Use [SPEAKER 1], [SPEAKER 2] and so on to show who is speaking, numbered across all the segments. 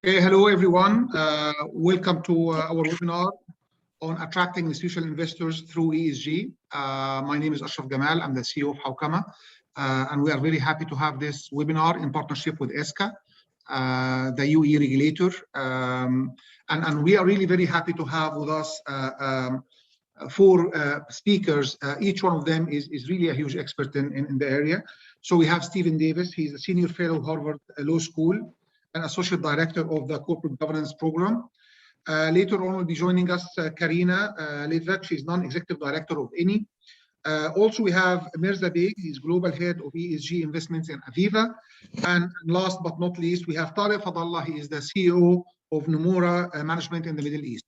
[SPEAKER 1] Hello, everyone. Welcome to our webinar on attracting institutional investors through ESG. My name is Ashraf Gamal. I'm the CEO of Hawkamah, and we are very happy to have this webinar in partnership with SCA, the UE regulator. And we are really very happy to have with us four speakers. Each one of them is really a huge expert in the area. So we have Stephen Davis. He's a senior fellow at Harvard Law School and associate director of the corporate governance program. Later on, will be joining us Karina Litvak. She's non-executive director of ENI. Also, we have Mirza Beg. He's global head of ESG investments in Aviva. And last but not least, we have Tariq Fadallah. He is the CEO of Nomura Management in the Middle East.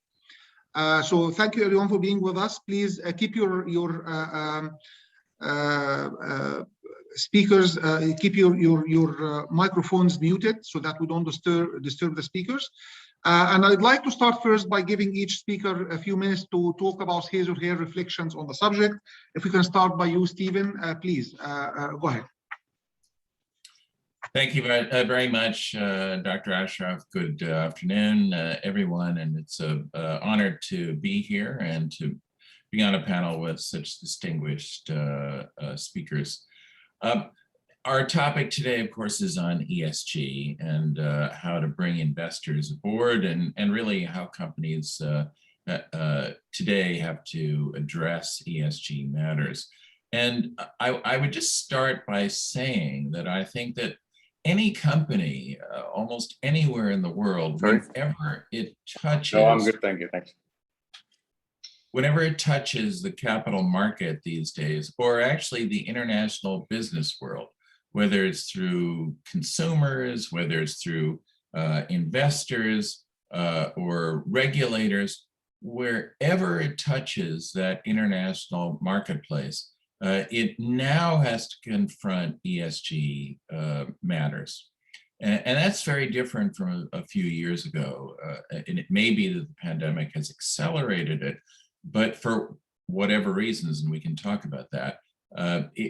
[SPEAKER 1] So thank you everyone for being with us. Please keep your speakers, keep your microphones muted so that we don't disturb the speakers. And I'd like to start first by giving each speaker a few minutes to talk about his or her reflections on the subject. If we can start by you, Stephen, please go ahead.
[SPEAKER 2] Thank you very much, Dr. Ashraf. Good afternoon, everyone, and it's an honor to be here and to be on a panel with such distinguished speakers. Our topic today, of course, is on ESG and how to bring investors aboard and really how companies today have to address ESG matters. And I would just start by saying that I think that any company, almost anywhere in the world, whenever it touches...
[SPEAKER 3] No, I'm good, thank you, thanks.
[SPEAKER 2] Whenever it touches the capital market these days, or actually the international business world, whether it's through consumers, whether it's through investors or regulators, wherever it touches that international marketplace, it now has to confront ESG matters. And that's very different from a few years ago. And it may be that the pandemic has accelerated it, but for whatever reasons, and we can talk about that,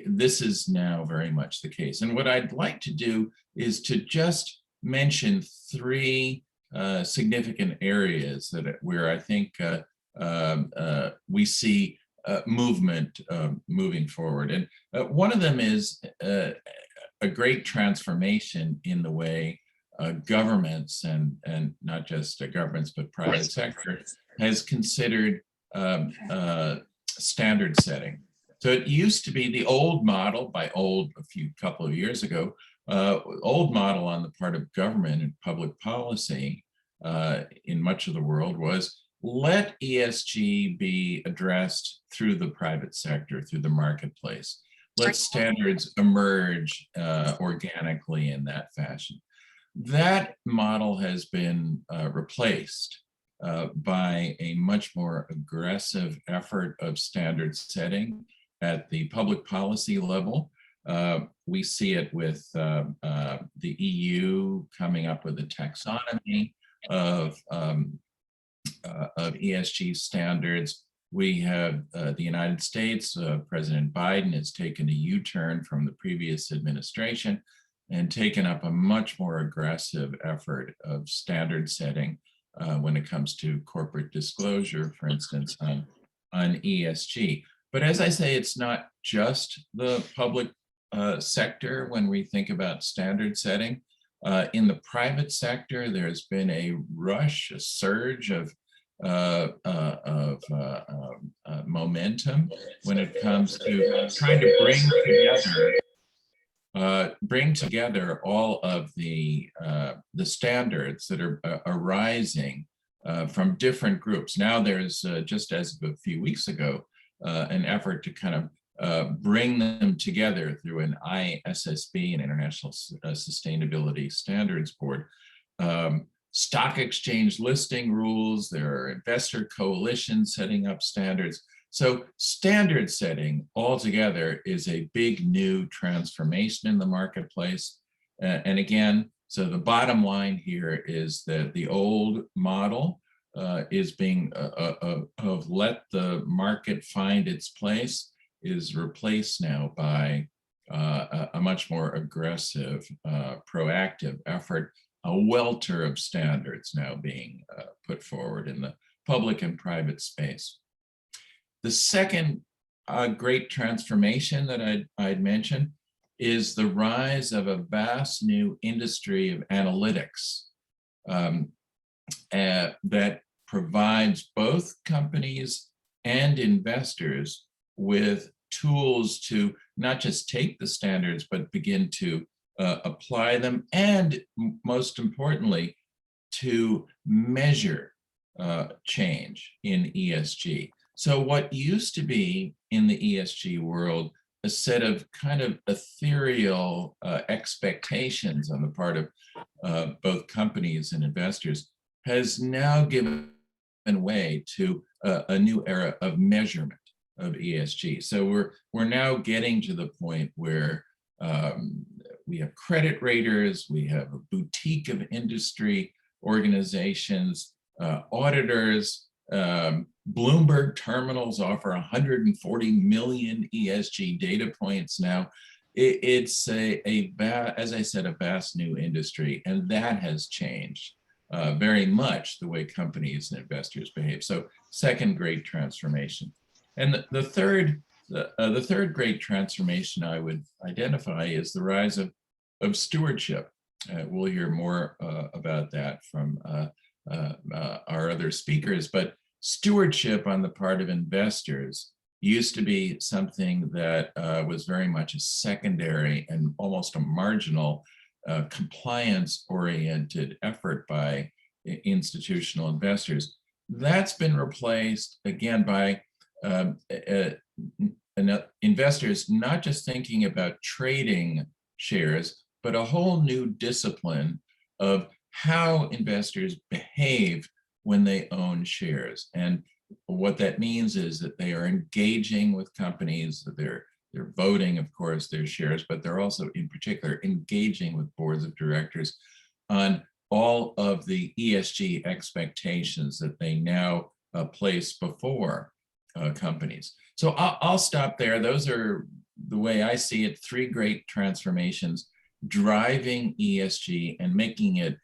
[SPEAKER 2] this is now very much the case. And what I'd like to do is to just mention three significant areas where I think we see movement moving forward. And one of them is a great transformation in the way governments and not just governments, but private sector has considered standard setting. So it used to be the old model, by old, couple of years ago, old model on the part of government and public policy in much of the world was let ESG be addressed through the private sector, through the marketplace. Let standards emerge organically in that fashion. That model has been replaced by a much more aggressive effort of standard setting at the public policy level. We see it with the EU coming up with a taxonomy of ESG standards. We have the United States, President Biden has taken a U-turn from the previous administration and taken up a much more aggressive effort of standard setting when it comes to corporate disclosure, for instance, on ESG. But as I say, it's not just the public sector when we think about standard setting. In the private sector, there's been a rush, a surge of momentum when it comes to trying to bring together all of the standards that are arising from different groups. Now there's, just as of a few weeks ago, an effort to kind of bring them together through an ISSB, an International Sustainability Standards Board. Stock exchange listing rules, there are investor coalitions setting up standards. So standard setting altogether is a big new transformation in the marketplace. And again, so the bottom line here is that the old model is being of let the market find its place is replaced now by a much more aggressive, proactive effort welter of standards now being put forward in the public and private space. The second great transformation that I'd mention is the rise of a vast new industry of analytics that provides both companies and investors with tools to not just take the standards, but begin to apply them, and most importantly, to measure change in ESG. So what used to be in the ESG world a set of kind of ethereal expectations on the part of both companies and investors has now given way to a new era of measurement of ESG. So we're now getting to the point where we have credit raters, we have a boutique of industry organizations, auditors. Bloomberg terminals offer 140 million ESG data points now. It's as I said, a vast new industry, and that has changed very much the way companies and investors behave. So second great transformation. And the third great transformation I would identify is the rise of stewardship. We'll hear more about that from our other speakers, but stewardship on the part of investors used to be something that was very much a secondary and almost a marginal compliance-oriented effort by institutional investors. That's been replaced again by investors not just thinking about trading shares, but a whole new discipline of how investors behave when they own shares. And what that means is that they are engaging with companies, they're voting, of course, their shares, but they're also in particular engaging with boards of directors on all of the ESG expectations that they now place before companies. So I'll stop there. Those are, the way I see it, three great transformations driving ESG and making it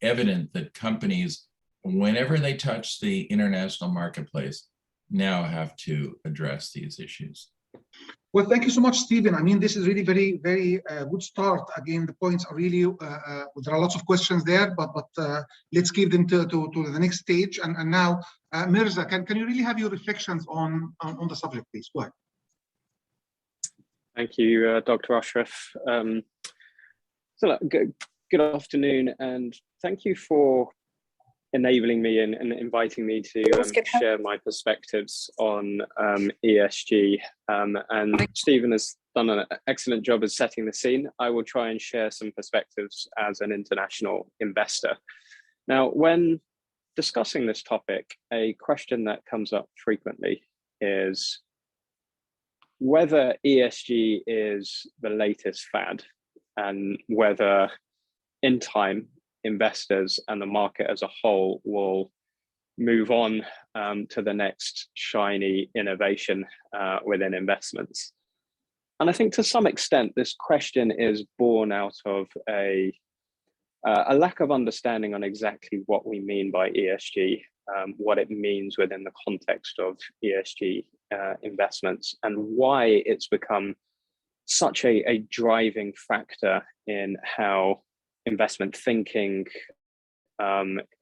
[SPEAKER 2] evident that companies, whenever they touch the international marketplace, now have to address these issues.
[SPEAKER 1] Well, thank you so much, Stephen. I mean, this is really very, very good start. Again, the points are really, there are lots of questions there, but let's give them to the next stage. And now, Mirza, can you really have your reflections on the subject, please? Go ahead.
[SPEAKER 3] Thank you, Dr. Ashraf. So look, good afternoon, and thank you for enabling me and inviting me to share my perspectives on ESG. And Stephen has done an excellent job of setting the scene. I will try and share some perspectives as an international investor. Now, when discussing this topic, a question that comes up frequently is whether ESG is the latest fad, and whether in time investors and the market as a whole will move on to the next shiny innovation within investments. And I think to some extent, this question is born out of a lack of understanding on exactly what we mean by ESG, what it means within the context of ESG investments, and why it's become such a driving factor in how investment thinking,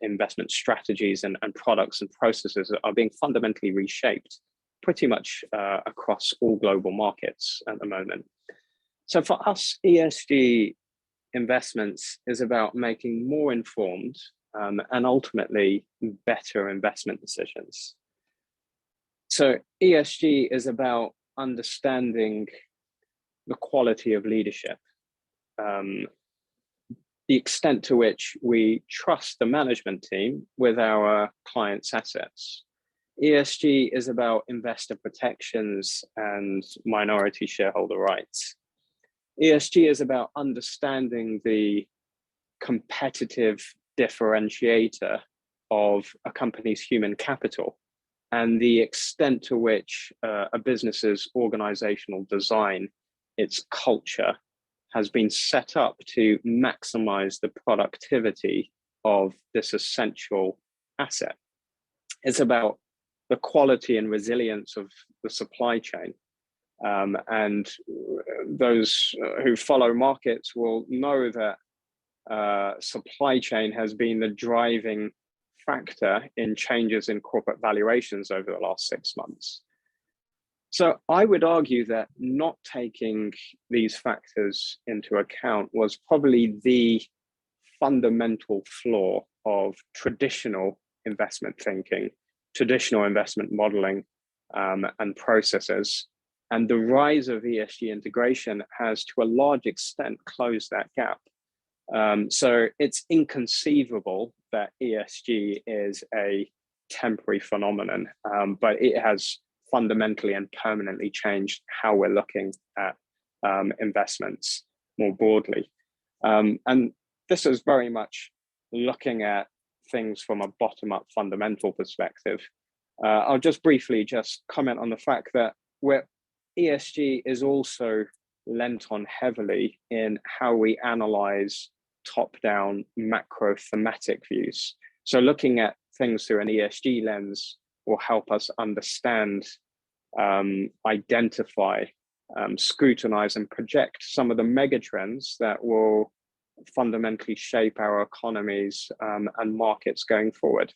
[SPEAKER 3] investment strategies and products and processes are being fundamentally reshaped pretty much across all global markets at the moment. So for us, ESG investments is about making more informed and ultimately better investment decisions. So ESG is about understanding the quality of leadership, the extent to which we trust the management team with our clients' assets. ESG is about investor protections and minority shareholder rights. ESG is about understanding the competitive differentiator of a company's human capital and the extent to which a business's organizational design, its culture, has been set up to maximize the productivity of this essential asset. It's about the quality and resilience of the supply chain. And those who follow markets will know that supply chain has been the driving factor in changes in corporate valuations over the last 6 months. So I would argue that not taking these factors into account was probably the fundamental flaw of traditional investment thinking, traditional investment modeling, and processes. And the rise of ESG integration has, to a large extent, closed that gap. So it's inconceivable that ESG is a temporary phenomenon, but it has fundamentally and permanently changed how we're looking at investments more broadly. And this is very much looking at things from a bottom-up fundamental perspective. I'll just briefly comment on the fact that ESG is also lent on heavily in how we analyze top-down macro thematic views. So looking at things through an ESG lens will help us understand, identify, scrutinize, and project some of the megatrends that will fundamentally shape our economies and markets going forward.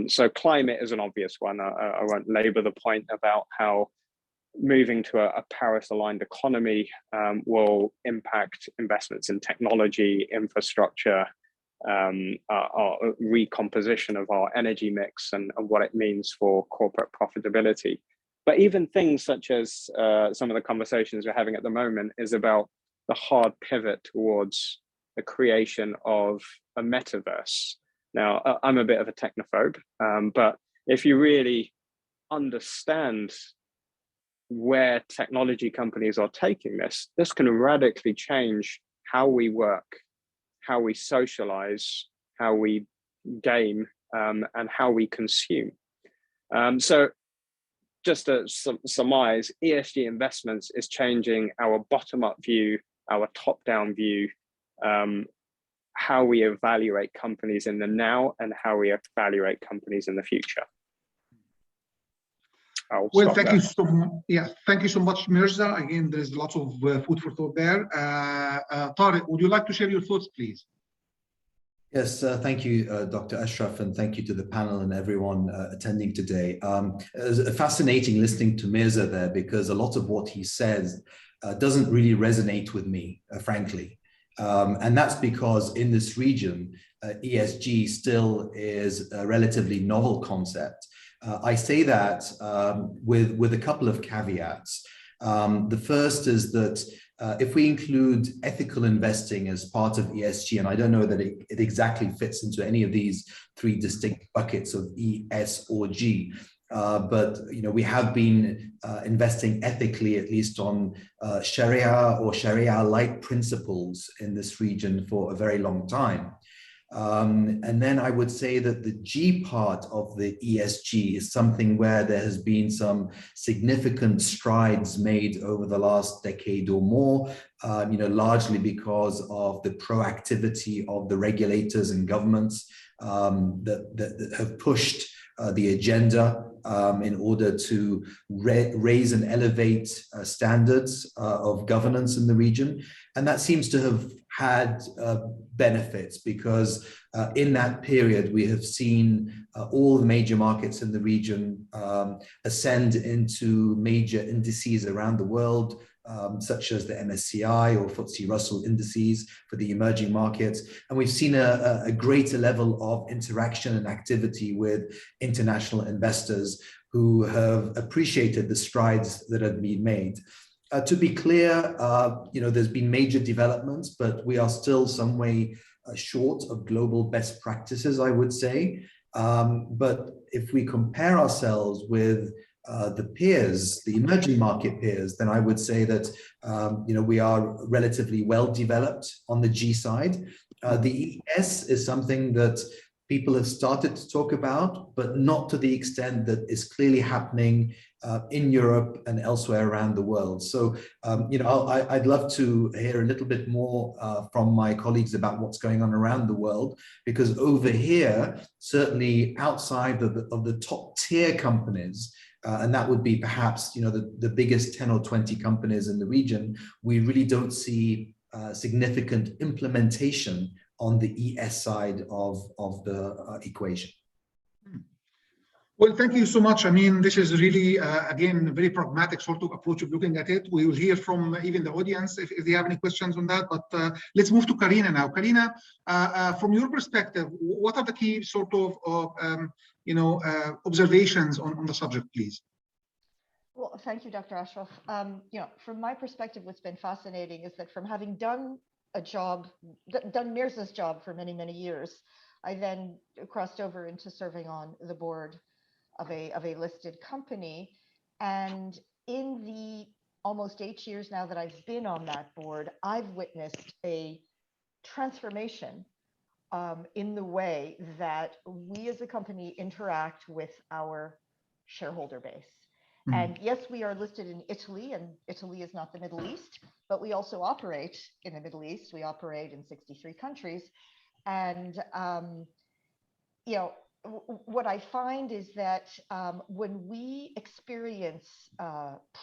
[SPEAKER 3] So climate is an obvious one. I won't labor the point about how moving to a Paris-aligned economy will impact investments in technology, infrastructure, our recomposition of our energy mix and what it means for corporate profitability. But even things such as some of the conversations we're having at the moment is about the hard pivot towards the creation of a metaverse. Now, I'm a bit of a technophobe, but if you really understand where technology companies are taking this can radically change how we work, how we socialize, how we game, and how we consume. So just to surmise, ESG investments is changing our bottom-up view, our top-down view, how we evaluate companies in the now and how we evaluate companies in the future.
[SPEAKER 1] Well, thank you so much. Yeah, thank you so much, Mirza. Again, there is lots of food for thought there. Tariq, would you like to share your thoughts, please?
[SPEAKER 4] Yes, thank you, Dr. Ashraf, and thank you to the panel and everyone attending today. It was fascinating listening to Mirza there, because a lot of what he says doesn't really resonate with me, frankly. And that's because in this region, ESG still is a relatively novel concept. I say that with a couple of caveats. The first is that if we include ethical investing as part of ESG, and I don't know that it exactly fits into any of these three distinct buckets of E, S, or G, but we have been investing ethically, at least on Sharia or Sharia-like principles in this region for a very long time. And then I would say that the G part of the ESG is something where there has been some significant strides made over the last decade or more, largely because of the proactivity of the regulators and governments that have pushed the agenda in order to raise and elevate standards of governance in the region. And that seems to have had benefits, because in that period we have seen all the major markets in the region ascend into major indices around the world, such as the MSCI or FTSE Russell indices for the emerging markets. And we've seen a greater level of interaction and activity with international investors who have appreciated the strides that have been made. To be clear, there's been major developments, but we are still some way short of global best practices, I would say. But if we compare ourselves with the peers, the emerging market peers, then I would say that we are relatively well developed on the G side. The ES is something that people have started to talk about, but not to the extent that is clearly happening in Europe and elsewhere around the world. So, I'd love to hear a little bit more from my colleagues about what's going on around the world, because over here, certainly outside of the top tier companies, and that would be perhaps, the biggest 10 or 20 companies in the region, we really don't see significant implementation on the ES side of the equation.
[SPEAKER 1] Well, thank you so much. I mean, this is really, again, a very pragmatic sort of approach of looking at it. We will hear from even the audience if they have any questions on that. But let's move to Karina now. Karina, from your perspective, what are the key sort of, observations on the subject, please?
[SPEAKER 5] Well, thank you, Dr. Ashraf. From my perspective, what's been fascinating is that from having done Mirza's job for many, many years, I then crossed over into serving on the board of a listed company. And in the almost 8 years now that I've been on that board, I've witnessed a transformation in the way that we as a company interact with our shareholder base. Mm-hmm. And yes, we are listed in Italy, and Italy is not the Middle East, but we also operate in the Middle East. We operate in 63 countries. And, what I find is that when we experience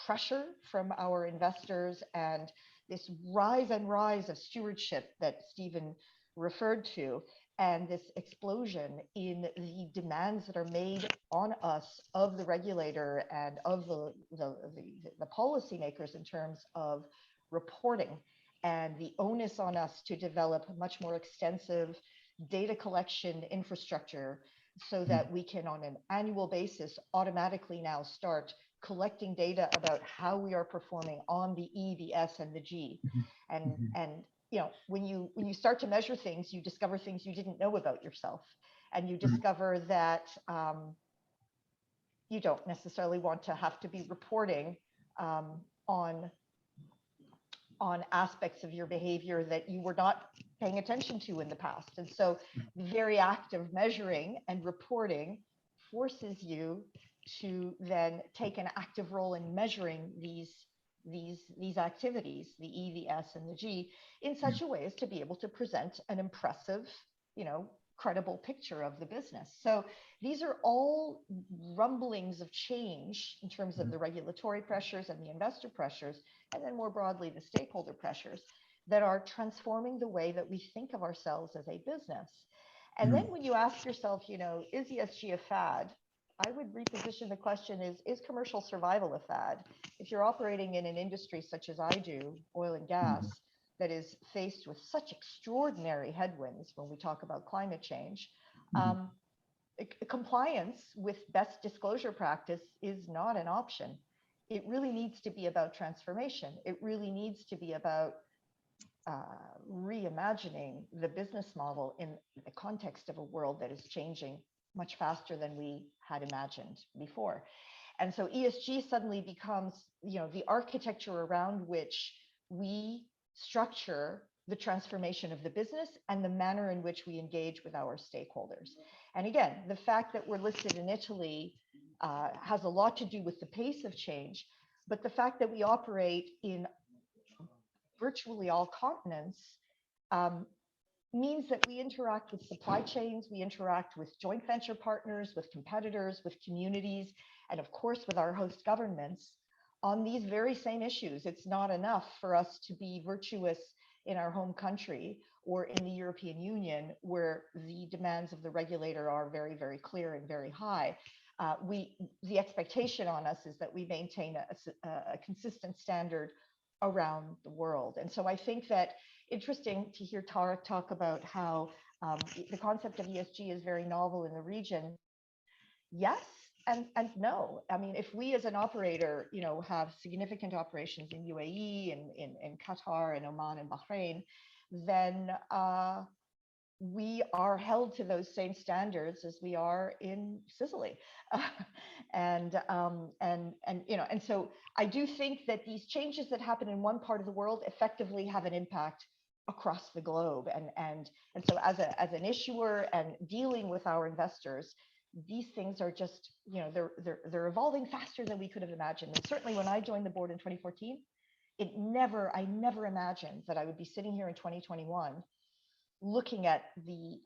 [SPEAKER 5] pressure from our investors and this rise of stewardship that Stephen referred to, and this explosion in the demands that are made on us of the regulator and of the policymakers in terms of reporting, and the onus on us to develop a much more extensive data collection infrastructure so that we can on an annual basis automatically now start collecting data about how we are performing on the E, the S, and the G. And when you start to measure things, you discover things you didn't know about yourself, and you discover that you don't necessarily want to have to be reporting on aspects of your behavior that you were not paying attention to in the past. And so very active measuring and reporting forces you to then take an active role in measuring these activities, the E, the S, and the G, in such a way as to be able to present an impressive, credible picture of the business. So these are all rumblings of change in terms of the regulatory pressures and the investor pressures, and then more broadly, the stakeholder pressures that are transforming the way that we think of ourselves as a business. And then when you ask yourself, is ESG a fad? I would reposition the question is commercial survival a fad? If you're operating in an industry such as I do, oil and gas, that is faced with such extraordinary headwinds when we talk about climate change, compliance with best disclosure practice is not an option. It really needs to be about transformation. It really needs to be about reimagining the business model in the context of a world that is changing much faster than we had imagined before. And so ESG suddenly becomes, the architecture around which we structure the transformation of the business and the manner in which we engage with our stakeholders. And again, the fact that we're listed in Italy has a lot to do with the pace of change, but the fact that we operate in virtually all continents means that we interact with supply chains, we interact with joint venture partners, with competitors, with communities, and of course with our host governments on these very same issues. It's not enough for us to be virtuous in our home country or in the European Union, where the demands of the regulator are very, very clear and very high. The expectation on us is that we maintain a consistent standard around the world. And so I think that interesting to hear Tarek talk about how the concept of ESG is very novel in the region. Yes and no. I mean, if we as an operator, have significant operations in UAE and in Qatar and Oman and Bahrain, then we are held to those same standards as we are in Sicily. And so I do think that these changes that happen in one part of the world effectively have an impact across the globe. And so as an issuer and dealing with our investors, these things are just, they're evolving faster than we could have imagined. And certainly when I joined the board in 2014, I never imagined that I would be sitting here in 2021 looking at the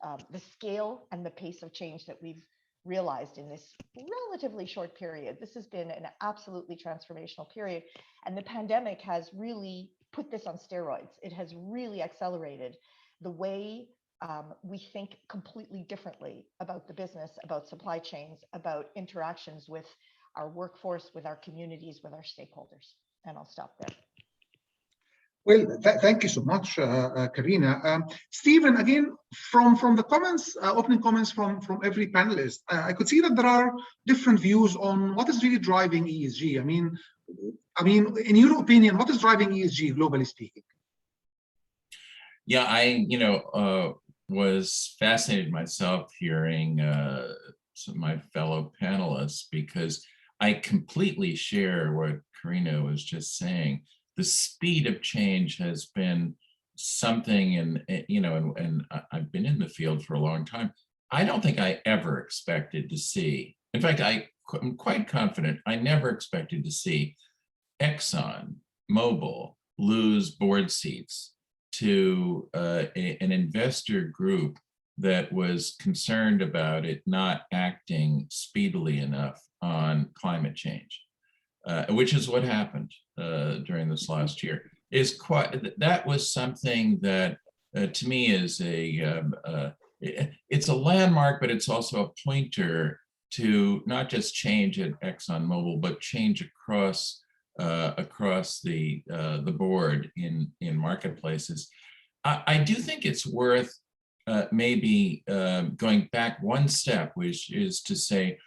[SPEAKER 5] scale and the pace of change that we've realized in this relatively short period. This has been an absolutely transformational period, and the pandemic has really put this on steroids. It has really accelerated the way we think completely differently about the business, about supply chains, about interactions with our workforce, with our communities, with our stakeholders. And I'll stop there.
[SPEAKER 1] Well, thank you so much, Karina. Stephen, again, from the comments, opening comments from every panelist, I could see that there are different views on what is really driving ESG. I mean, in your opinion, what is driving ESG, globally speaking?
[SPEAKER 2] Yeah, I, was fascinated myself hearing some of my fellow panelists, because I completely share what Karina was just saying. The speed of change has been something, and I've been in the field for a long time. I don't think I ever expected to see, in fact, I'm quite confident I never expected to see Exxon Mobil lose board seats to an investor group that was concerned about it not acting speedily enough on climate change, which is what happened during this last year. That was something that to me is it's a landmark, but it's also a pointer to not just change at ExxonMobil, but change across the board in marketplaces. I do think it's worth maybe going back one step, which is to say,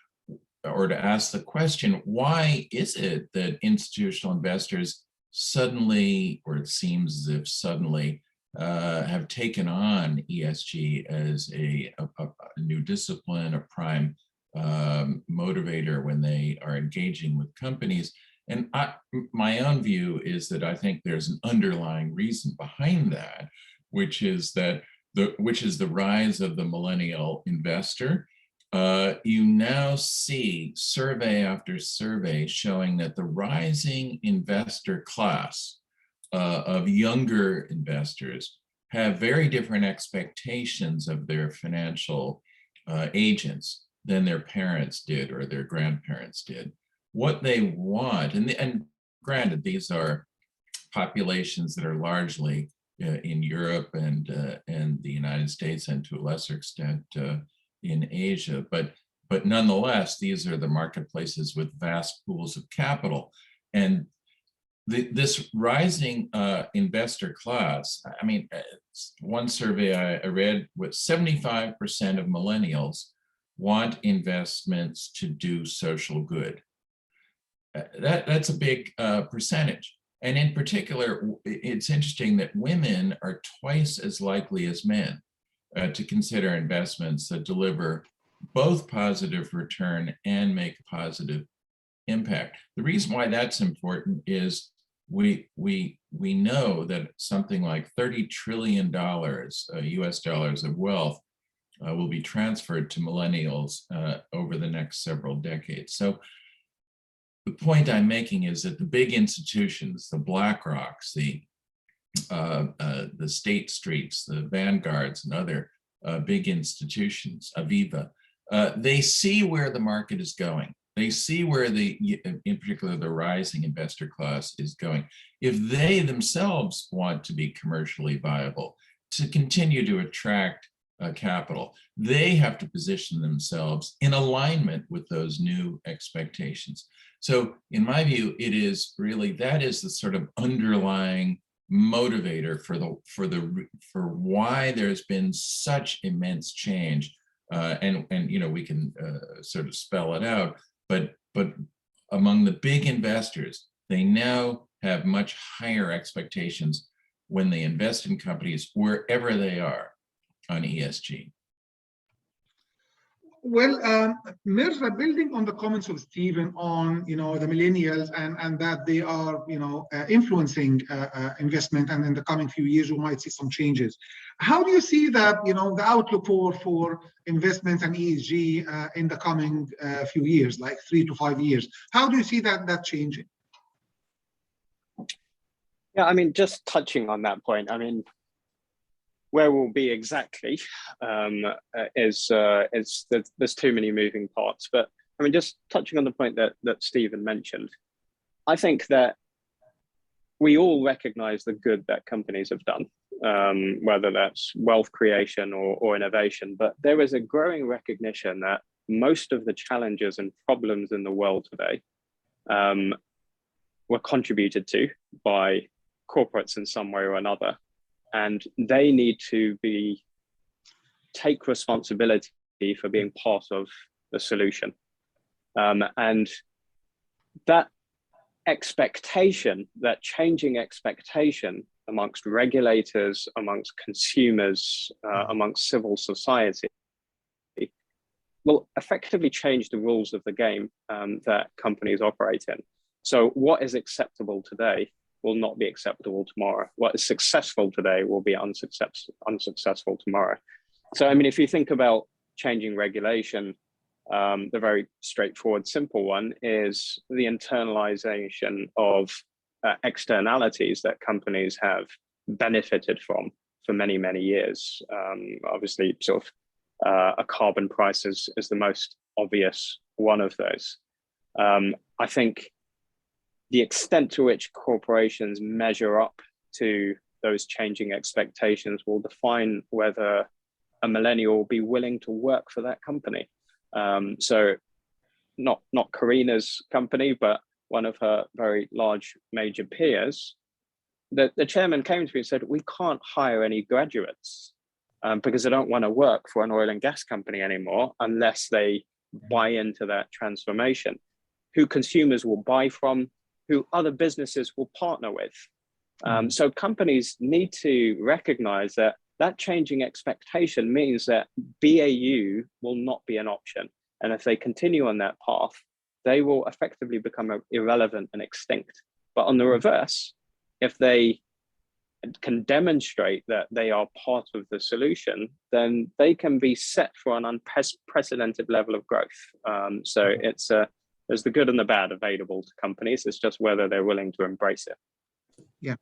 [SPEAKER 2] or to ask the question, why is it that institutional investors suddenly, or it seems as if suddenly, have taken on ESG as a new discipline, a prime motivator when they are engaging with companies? And my own view is that I think there's an underlying reason behind that, which is the rise of the millennial investor. You now see survey after survey showing that the rising investor class of younger investors have very different expectations of their financial agents than their parents did or their grandparents did. What they want, and granted, these are populations that are largely in Europe and the United States, and to a lesser extent in Asia, but nonetheless, these are the marketplaces with vast pools of capital. And this rising investor class, I mean, one survey I read was 75% of millennials want investments to do social good. That's a big percentage. And in particular, it's interesting that women are twice as likely as men to consider investments that deliver both positive return and make a positive impact. The reason why that's important is we know that something like $30 trillion US dollars of wealth will be transferred to millennials over the next several decades. So the point I'm making is that the big institutions, the BlackRocks, the State Streets, the Vanguards, and other big institutions, Aviva, they see where the market is going. They see where in particular, the rising investor class is going. If they themselves want to be commercially viable, to continue to attract capital, they have to position themselves in alignment with those new expectations. So in my view, it is really, that is the sort of underlying motivator for why there's been such immense change. And we can sort of spell it out, but among the big investors, they now have much higher expectations when they invest in companies wherever they are on ESG.
[SPEAKER 1] Well, Mirza, building on the comments of Stephen on, the millennials and that they are, influencing investment, and in the coming few years, we might see some changes. How do you see that, the outlook for investments and ESG in the coming few years, like 3 to 5 years? How do you see that changing?
[SPEAKER 3] Yeah, I mean, just touching on that point, I mean, where we'll be exactly there's too many moving parts. But I mean, just touching on the point that Stephen mentioned, I think that we all recognize the good that companies have done, whether that's wealth creation or innovation. But there is a growing recognition that most of the challenges and problems in the world today were contributed to by corporates in some way or another. And they need to take responsibility for being part of the solution. And that expectation, that changing expectation amongst regulators, amongst consumers, amongst civil society, will effectively change the rules of the game that companies operate in. So what is acceptable today will not be acceptable tomorrow. What is successful today will be unsuccessful tomorrow. So, I mean, if you think about changing regulation, the very straightforward, simple one is the internalization of externalities that companies have benefited from for many, many years. Obviously, sort of a carbon price is the most obvious one of those. I think the extent to which corporations measure up to those changing expectations will define whether a millennial will be willing to work for that company. So not Karina's company, but one of her very large major peers, the chairman came to me and said, we can't hire any graduates because they don't want to work for an oil and gas company anymore unless they buy into that transformation. Who consumers will buy from, who other businesses will partner with. So companies need to recognize that changing expectation means that BAU will not be an option. And if they continue on that path, they will effectively become irrelevant and extinct. But on the reverse, if they can demonstrate that they are part of the solution, then they can be set for an unprecedented level of growth. So there's the good and the bad available to companies. It's just whether they're willing to embrace it.
[SPEAKER 1] Yeah.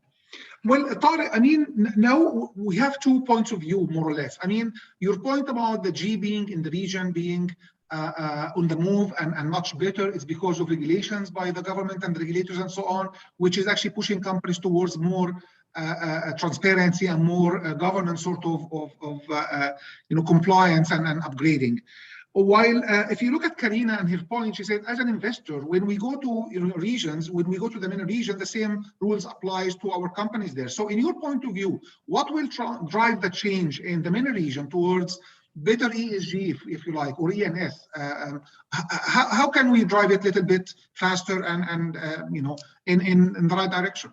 [SPEAKER 1] Well, Tariq, I mean, now we have 2 points of view, more or less. I mean, your point about the G being in the region being on the move and much better is because of regulations by the government and regulators and so on, which is actually pushing companies towards more transparency and more governance sort of compliance and upgrading. While if you look at Karina and her point, she said, as an investor, when we go to regions, when we go to the MENA region, the same rules applies to our companies there. So in your point of view, what will drive the change in the MENA region towards better ESG, if you like, or ENS? How can we drive it a little bit faster and in the right direction?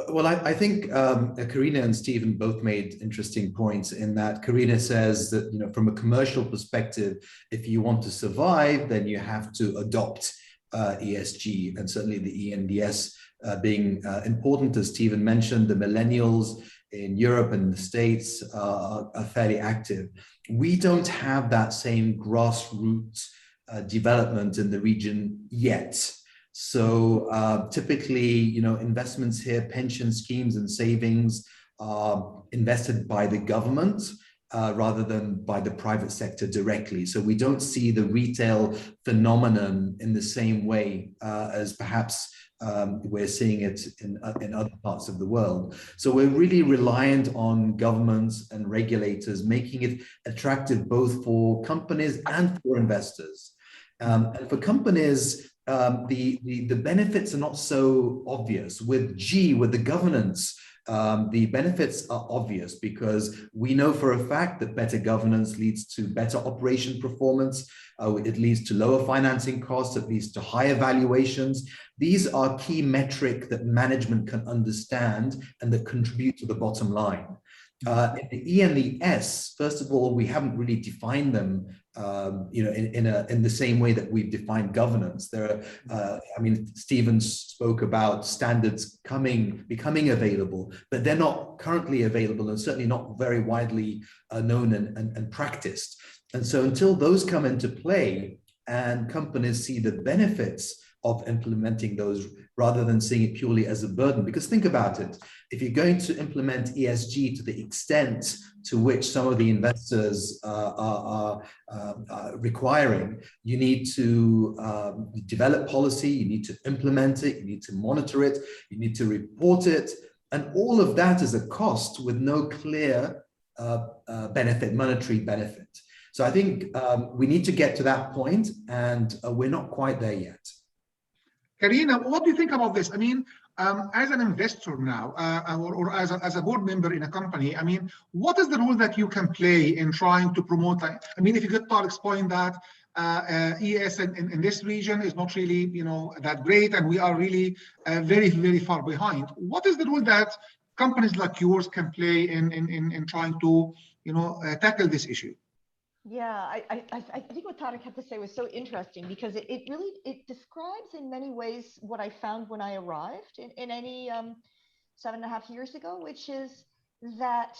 [SPEAKER 4] Well, I think Karina and Stephen both made interesting points in that Karina says that, from a commercial perspective, if you want to survive, then you have to adopt ESG, and certainly the ENDS being important. As Stephen mentioned, the millennials in Europe and the States are fairly active. We don't have that same grassroots development in the region yet. So typically, investments here, pension schemes and savings are invested by the government rather than by the private sector directly. So we don't see the retail phenomenon in the same way as perhaps we're seeing it in other parts of the world. So we're really reliant on governments and regulators, making it attractive both for companies and for investors. And for companies, the benefits are not so obvious. With the governance, the benefits are obvious because we know for a fact that better governance leads to better operation performance. It leads to lower financing costs. It leads to higher valuations. These are key metrics that management can understand and that contribute to the bottom line. In the E and the S, first of all, we haven't really defined them, in the same way that we've defined governance. There are, Stephen spoke about standards becoming available, but they're not currently available and certainly not very widely known and practiced. And so until those come into play and companies see the benefits of implementing those rather than seeing it purely as a burden. Because think about it, if you're going to implement ESG to the extent to which some of the investors are requiring, you need to develop policy, you need to implement it, you need to monitor it, you need to report it, and all of that is a cost with no clear benefit, monetary benefit. So I think we need to get to that point, and we're not quite there yet.
[SPEAKER 1] Karina, what do you think about this? I mean, as an investor now, or as a board member in a company, I mean, what is the role that you can play in trying to promote? I mean, if you could explain that ES in this region is not really, that great, and we are really very, very far behind. What is the role that companies like yours can play in trying to, tackle this issue?
[SPEAKER 5] Yeah, I think what Tarek had to say was so interesting, because it really describes in many ways what I found when I arrived in any 7.5 years ago, which is that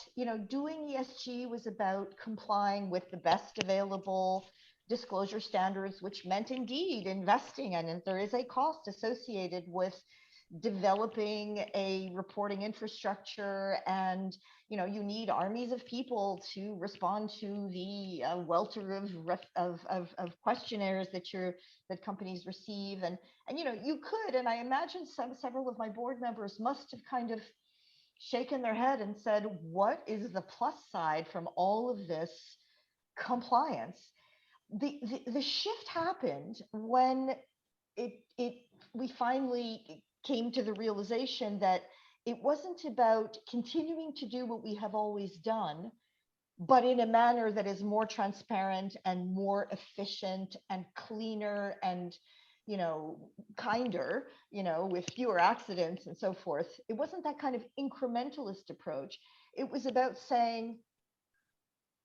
[SPEAKER 5] doing ESG was about complying with the best available disclosure standards, which meant indeed investing, and there is a cost associated with developing a reporting infrastructure, and you need armies of people to respond to the welter of questionnaires that companies receive, and you could, and I imagine several of my board members must have kind of shaken their head and said, what is the plus side from all of this compliance? The shift happened when we finally came to the realization that it wasn't about continuing to do what we have always done, but in a manner that is more transparent and more efficient and cleaner and kinder, with fewer accidents and so forth. It wasn't that kind of incrementalist approach. It was about saying,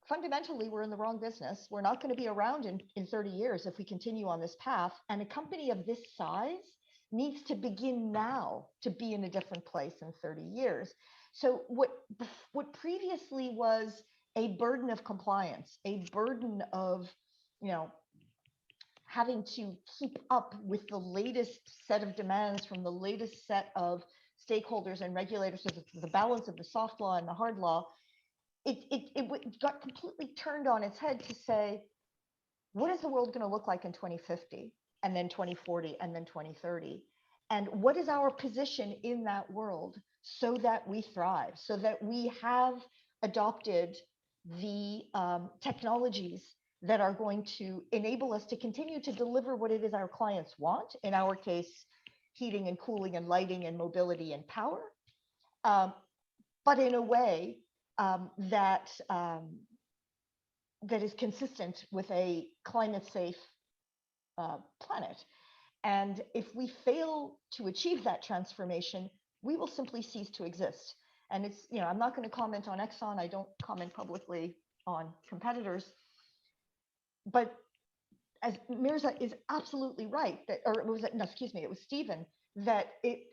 [SPEAKER 5] fundamentally, we're in the wrong business. We're not going to be around in 30 years if we continue on this path. And a company of this size needs to begin now to be in a different place in 30 years. So what previously was a burden of compliance, a burden of, having to keep up with the latest set of demands from the latest set of stakeholders and regulators, so the balance of the soft law and the hard law, it got completely turned on its head to say, what is the world going to look like in 2050, and then 2040, and then 2030? And what is our position in that world so that we thrive, so that we have adopted the technologies that are going to enable us to continue to deliver what it is our clients want, in our case, heating and cooling and lighting and mobility and power, but in a way that is consistent with a climate safe planet. And if we fail to achieve that transformation, we will simply cease to exist. And it's, I'm not going to comment on Exxon. I don't comment publicly on competitors. But as Mirza is absolutely right, that, or it was, no, excuse me, it was Stephen, that it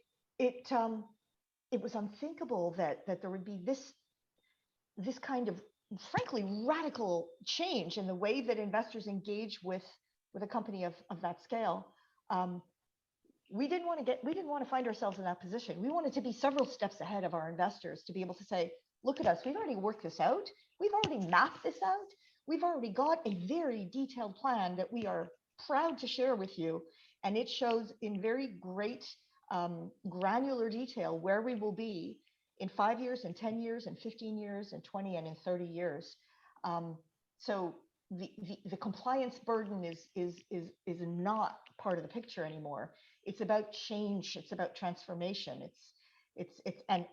[SPEAKER 5] was unthinkable that there would be this kind of, frankly, radical change in the way that investors engage with a company of that scale. We didn't want to find ourselves in that position. We wanted to be several steps ahead of our investors, to be able to say, look at us, we've already worked this out. We've already mapped this out. We've already got a very detailed plan that we are proud to share with you. And it shows in very great granular detail where we will be in 5 years, in 10 years, in 15 years, in 20, and in 30 years. So the compliance burden is not part of the picture anymore. It's about change. It's about transformation. It's and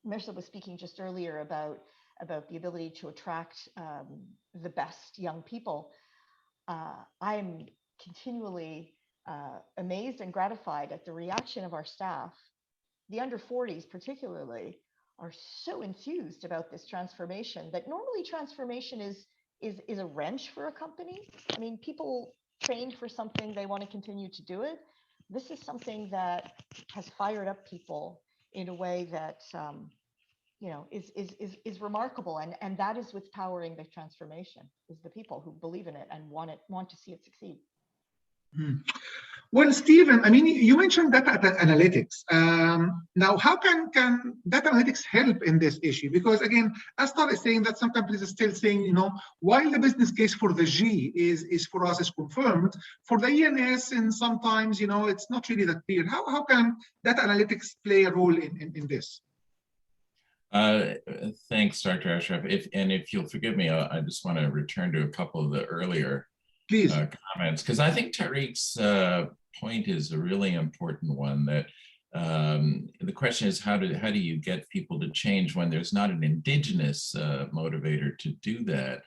[SPEAKER 5] Mirza was speaking just earlier about the ability to attract the best young people. I'm continually amazed and gratified at the reaction of our staff the under 40s particularly are so enthused about this transformation that normally transformation is a wrench for a company. I mean, people trained for something, they want to continue to do it. This is something that has fired up people in a way that is remarkable, and that is what's powering the transformation, is the people who believe in it and want to see it succeed.
[SPEAKER 1] Well, Stephen, I mean, you mentioned data analytics. Now, how can data analytics help in this issue? Because again, Astar is saying that some companies are still saying, while the business case for the G is for us is confirmed, for the ENS, and sometimes, it's not really that clear. How can data analytics play a role in this?
[SPEAKER 2] Thanks, Dr. Ashraf. If you'll forgive me, I just want to return to a couple of the earlier comments, because I think Tariq's point is a really important one. That the question is, how do you get people to change when there's not an indigenous motivator to do that,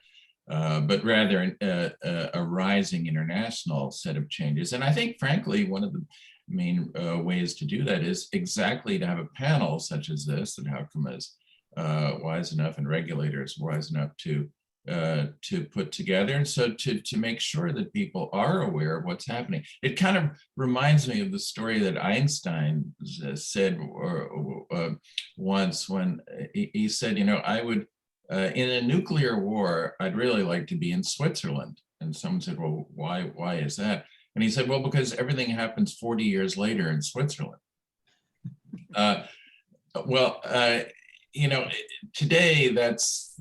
[SPEAKER 2] but rather a rising international set of changes. And I think, frankly, one of the main ways to do that is exactly to have a panel such as this, that Hawkamah is wise enough and regulators wise enough to put together, and so to make sure that people are aware of what's happening. It kind of reminds me of the story that Einstein said once, when he said, I would, in a nuclear war, I'd really like to be in Switzerland. And someone said, well, why is that? And he said, well, because everything happens 40 years later in Switzerland. Today, that's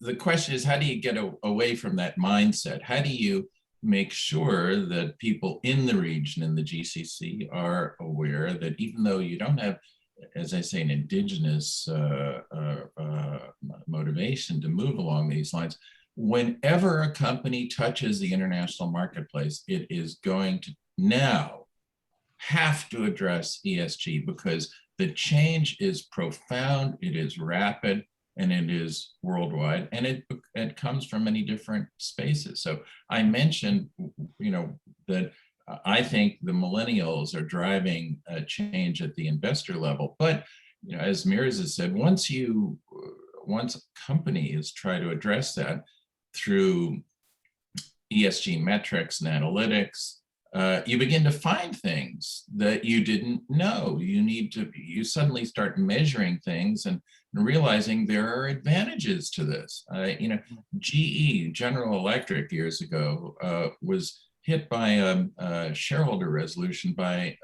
[SPEAKER 2] the question is, how do you get away from that mindset? How do you make sure that people in the region, in the GCC, are aware that even though you don't have, as I say, an indigenous motivation to move along these lines, whenever a company touches the international marketplace, it is going to now have to address ESG, because the change is profound, it is rapid, and it is worldwide, and it comes from many different spaces. So I mentioned, that I think the millennials are driving a change at the investor level. But as Mirza said, once companies try to address that through ESG metrics and analytics, you begin to find things that you didn't know. You suddenly start measuring things and realizing there are advantages to this. GE, General Electric, years ago, was hit by a shareholder resolution by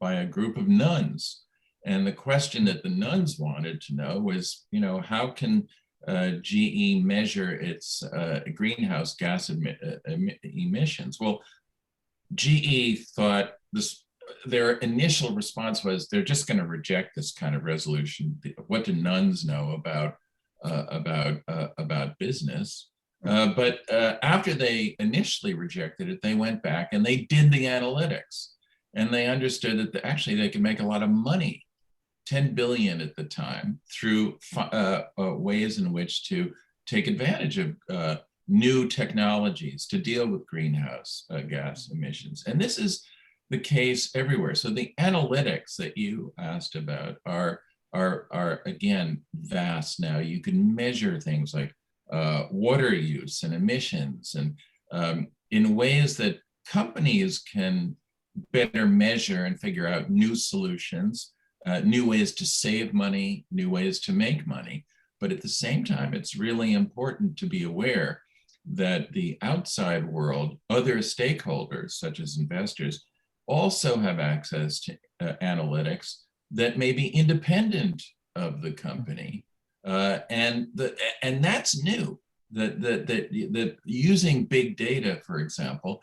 [SPEAKER 2] a group of nuns. And the question that the nuns wanted to know was, how can GE measure its greenhouse gas emissions? Well, GE thought their initial response was, they're just going to reject this kind of resolution. What do nuns know about business? But after they initially rejected it, they went back and they did the analytics, and they understood that actually they could make a lot of money, 10 billion at the time, through ways in which to take advantage of new technologies to deal with greenhouse gas emissions. And this is the case everywhere. So the analytics that you asked about are again vast now. You can measure things like water use and emissions, and in ways that companies can better measure and figure out new solutions, new ways to save money, new ways to make money. But at the same time, it's really important to be aware that the outside world, other stakeholders such as investors, also have access to analytics that may be independent of the company, and that's new. That using big data, for example,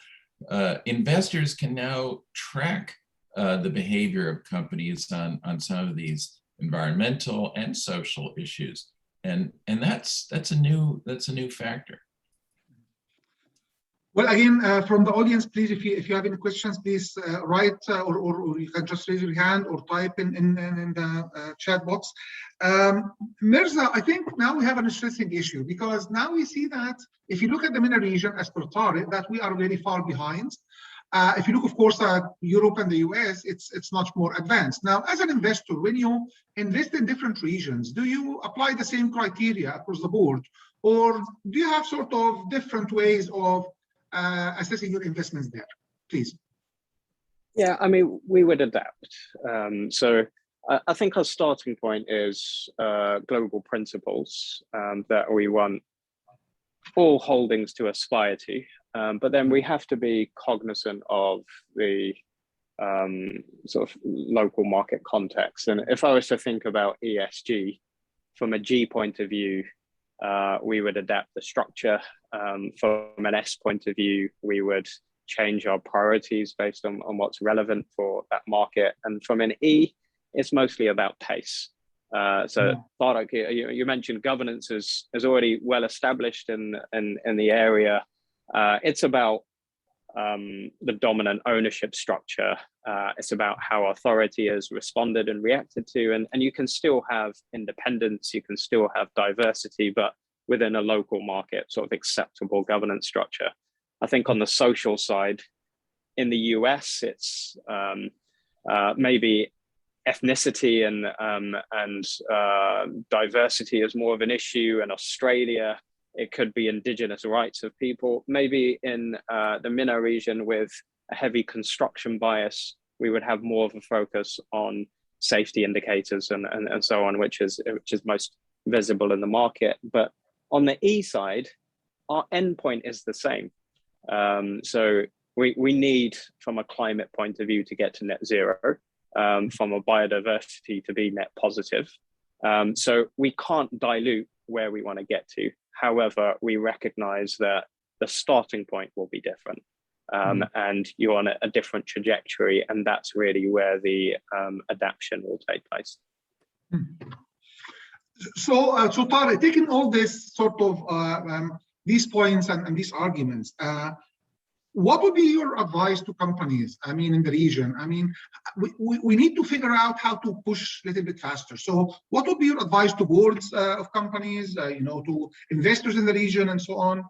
[SPEAKER 2] investors can now track the behavior of companies on some of these environmental and social issues, and that's a new factor.
[SPEAKER 1] Well, again, from the audience, please, if you have any questions, please write or you can just raise your hand or type in the chat box. Mirza, I think now we have an interesting issue, because now we see that if you look at the MENA region as per Tariq, that we are very far behind. If you look, of course, at Europe and the US, it's much more advanced. Now, as an investor, when you invest in different regions, do you apply the same criteria across the board, or do you have sort of different ways of assessing your investments there? Please.
[SPEAKER 3] Yeah, I mean, we would adapt. So I think our starting point is global principles that we want all holdings to aspire to. But then we have to be cognizant of the sort of local market context. And if I was to think about ESG from a G point of view, we would adapt the structure. From an S point of view, we would change our priorities based on what's relevant for that market. And from an E, it's mostly about pace. So Tarek, you mentioned governance is already well established in the area. It's about the dominant ownership structure. It's about how authority has responded and reacted to, and you can still have independence, you can still have diversity, but within a local market, sort of acceptable governance structure. I think on the social side, in the US, it's maybe ethnicity and diversity is more of an issue. In Australia, it could be indigenous rights of people. Maybe in the MENA region with a heavy construction bias, we would have more of a focus on safety indicators and so on, which is most visible in the market. But on the E side, our endpoint is the same. So we need, from a climate point of view, to get to net zero, from a biodiversity to be net positive. So we can't dilute where we want to get to. However, we recognize that the starting point will be different, and you're on a different trajectory, and that's really where the adaptation will take place.
[SPEAKER 1] So Tarek, taking all this sort of these points and these arguments, what would be your advice to companies? I mean, in the region, I mean, we need to figure out how to push a little bit faster. So what would be your advice to boards of companies, to investors in the region and so on?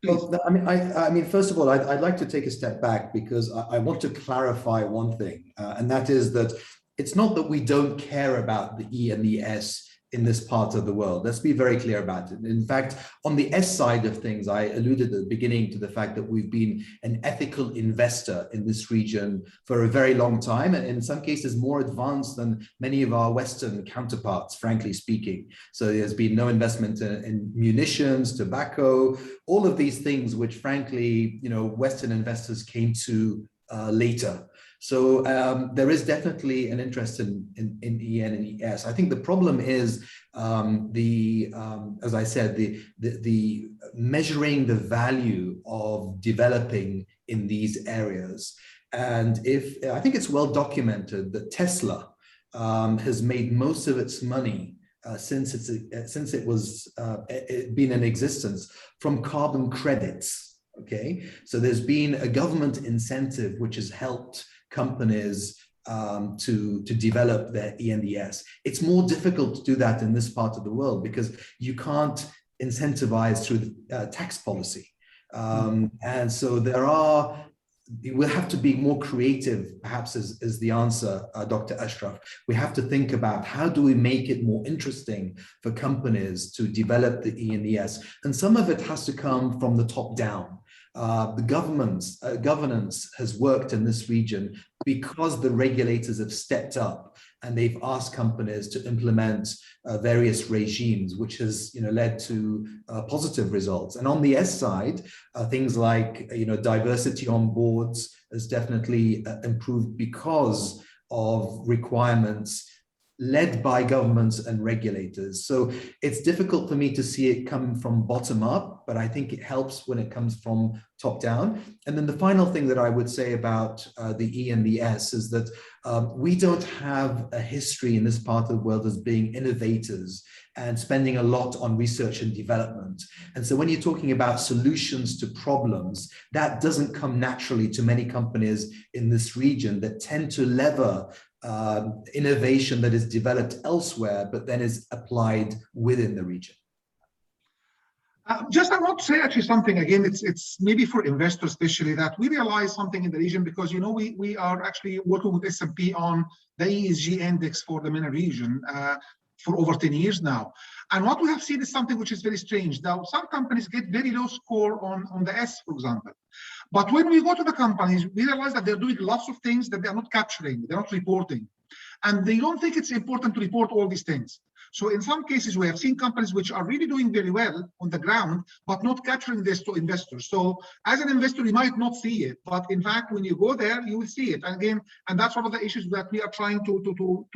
[SPEAKER 4] Well, I mean, first of all, I'd like to take a step back because I want to clarify one thing, and that is that it's not that we don't care about the E and the S in this part of the world. Let's be very clear about it. In fact, on the S side of things, I alluded at the beginning to the fact that we've been an ethical investor in this region for a very long time, and in some cases more advanced than many of our Western counterparts, frankly speaking. So there's been no investment in munitions, tobacco, all of these things, which frankly, Western investors came to later. So there is definitely an interest in EN and ES. I think the problem is as I said, the measuring the value of developing in these areas. And I think it's well documented that Tesla has made most of its money since it was been in existence from carbon credits. Okay, so there's been a government incentive which has helped companies to develop their ENDS. It's more difficult to do that in this part of the world because you can't incentivize through the tax policy. And so we'll have to be more creative, perhaps is the answer, Dr. Ashraf. We have to think about how do we make it more interesting for companies to develop the ENDS. And some of it has to come from the top down. The governance has worked in this region because the regulators have stepped up and they've asked companies to implement various regimes, which has led to positive results. And on the S side, things like diversity on boards has definitely improved because of requirements led by governments and regulators. So it's difficult for me to see it come from bottom up, but I think it helps when it comes from top down. And then the final thing that I would say about the E and the S is that we don't have a history in this part of the world as being innovators and spending a lot on research and development. And so when you're talking about solutions to problems, that doesn't come naturally to many companies in this region that tend to lever innovation that is developed elsewhere, but then is applied within the region.
[SPEAKER 1] Just I want to say actually something again. It's maybe for investors especially that we realize something in the region because we are actually working with S&P on the ESG index for the MENA region for over 10 years now. And what we have seen is something which is very strange. Now some companies get very low score on the S, for example. But when we go to the companies, we realize that they're doing lots of things that they are not capturing, they're not reporting. And they don't think it's important to report all these things. So in some cases, we have seen companies which are really doing very well on the ground, but not capturing this to investors. So as an investor, you might not see it, but in fact, when you go there, you will see it. And again, and that's one of the issues that we are trying to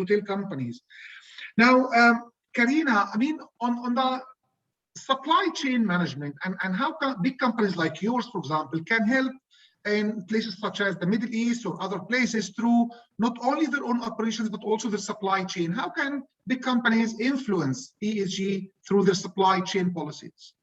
[SPEAKER 1] tell companies. Now, Karina, I mean, on the supply chain management and how big companies like yours, for example, can help in places such as the Middle East or other places through not only their own operations, but also the supply chain. How can big companies influence ESG through their supply chain policies?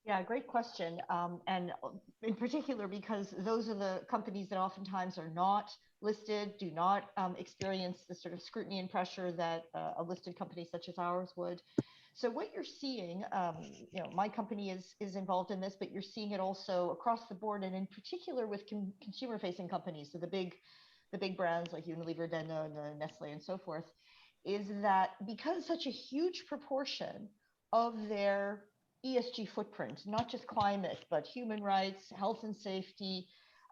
[SPEAKER 5] Yeah, great question. And in particular, because those are the companies that oftentimes are not listed, do not experience the sort of scrutiny and pressure that a listed company such as ours would. So what you're seeing, my company is involved in this, but you're seeing it also across the board, and in particular with consumer-facing companies. So the big brands like Unilever, Danone, Nestle, and so forth, is that because such a huge proportion of their ESG footprint, not just climate, but human rights, health and safety,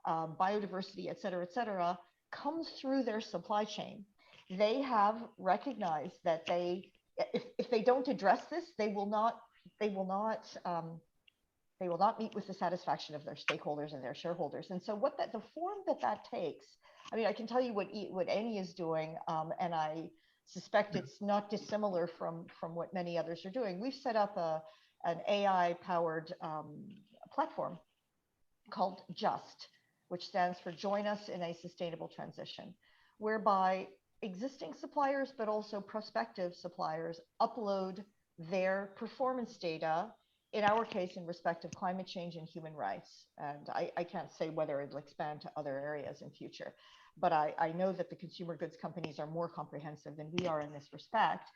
[SPEAKER 5] biodiversity, et cetera, comes through their supply chain. They have recognized that if they don't address this, they will not meet with the satisfaction of their stakeholders and their shareholders. And so the form that takes, I mean, I can tell you what Eni is doing, and I suspect it's not dissimilar from what many others are doing. We've set up an AI-powered platform called JUST, which stands for Join Us in a Sustainable Transition, whereby existing suppliers, but also prospective suppliers, upload their performance data, in our case, in respect of climate change and human rights. And I can't say whether it'll expand to other areas in future, but I know that the consumer goods companies are more comprehensive than we are in this respect.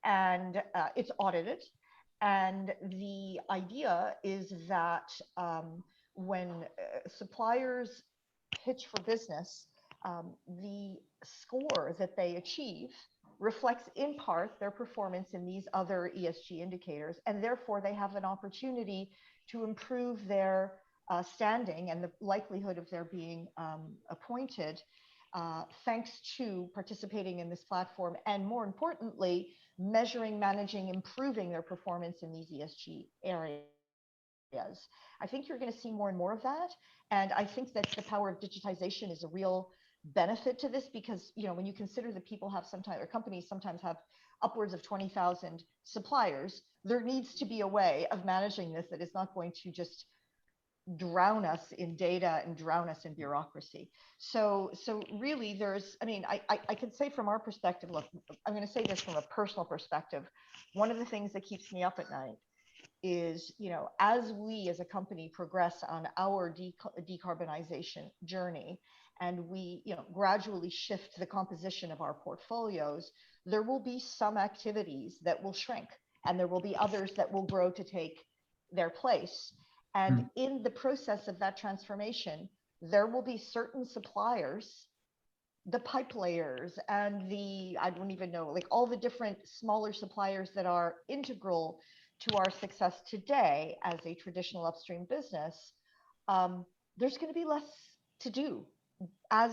[SPEAKER 5] And it's audited. And the idea is that when suppliers pitch for business, the score that they achieve reflects in part their performance in these other ESG indicators, and therefore they have an opportunity to improve their standing and the likelihood of their being appointed thanks to participating in this platform, and more importantly, measuring, managing, improving their performance in these ESG areas. I think you're going to see more and more of that. And I think that the power of digitization is a real benefit to this, because when you consider that people have sometimes, or companies sometimes have upwards of 20,000 suppliers, there needs to be a way of managing this that is not going to just drown us in data and drown us in bureaucracy. So really I can say from our perspective, look, I'm going to say this from a personal perspective. One of the things that keeps me up at night is, as we as a company progress on our decarbonization journey, and we gradually shift the composition of our portfolios, there will be some activities that will shrink, and there will be others that will grow to take their place. And in the process of that transformation, there will be certain suppliers, the pipe layers and I don't even know, like all the different smaller suppliers that are integral to our success today as a traditional upstream business. There's going to be less to do as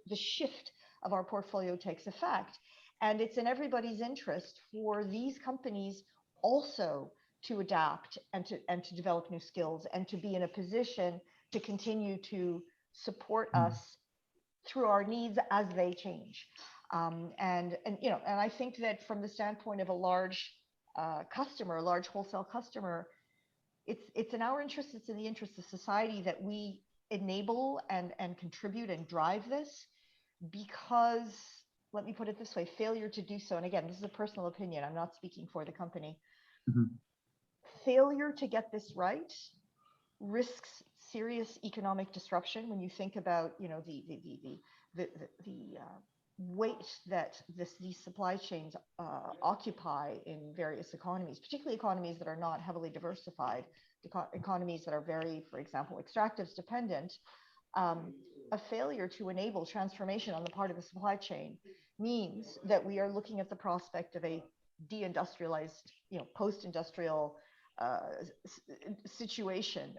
[SPEAKER 5] the shift of our portfolio takes effect. And it's in everybody's interest for these companies also to adapt and to develop new skills, and to be in a position to continue to support us through our needs as they change. And I think that from the standpoint of a large customer, a large wholesale customer, it's in our interest, it's in the interest of society that we enable and contribute and drive this, because let me put it this way, failure to do so, and again, this is a personal opinion, I'm not speaking for the company, failure to get this right risks serious economic disruption. When you think about the weight that these supply chains occupy in various economies, particularly economies that are not heavily diversified, economies that are very, for example, extractives dependent, a failure to enable transformation on the part of the supply chain means that we are looking at the prospect of a deindustrialized, post-industrial situation,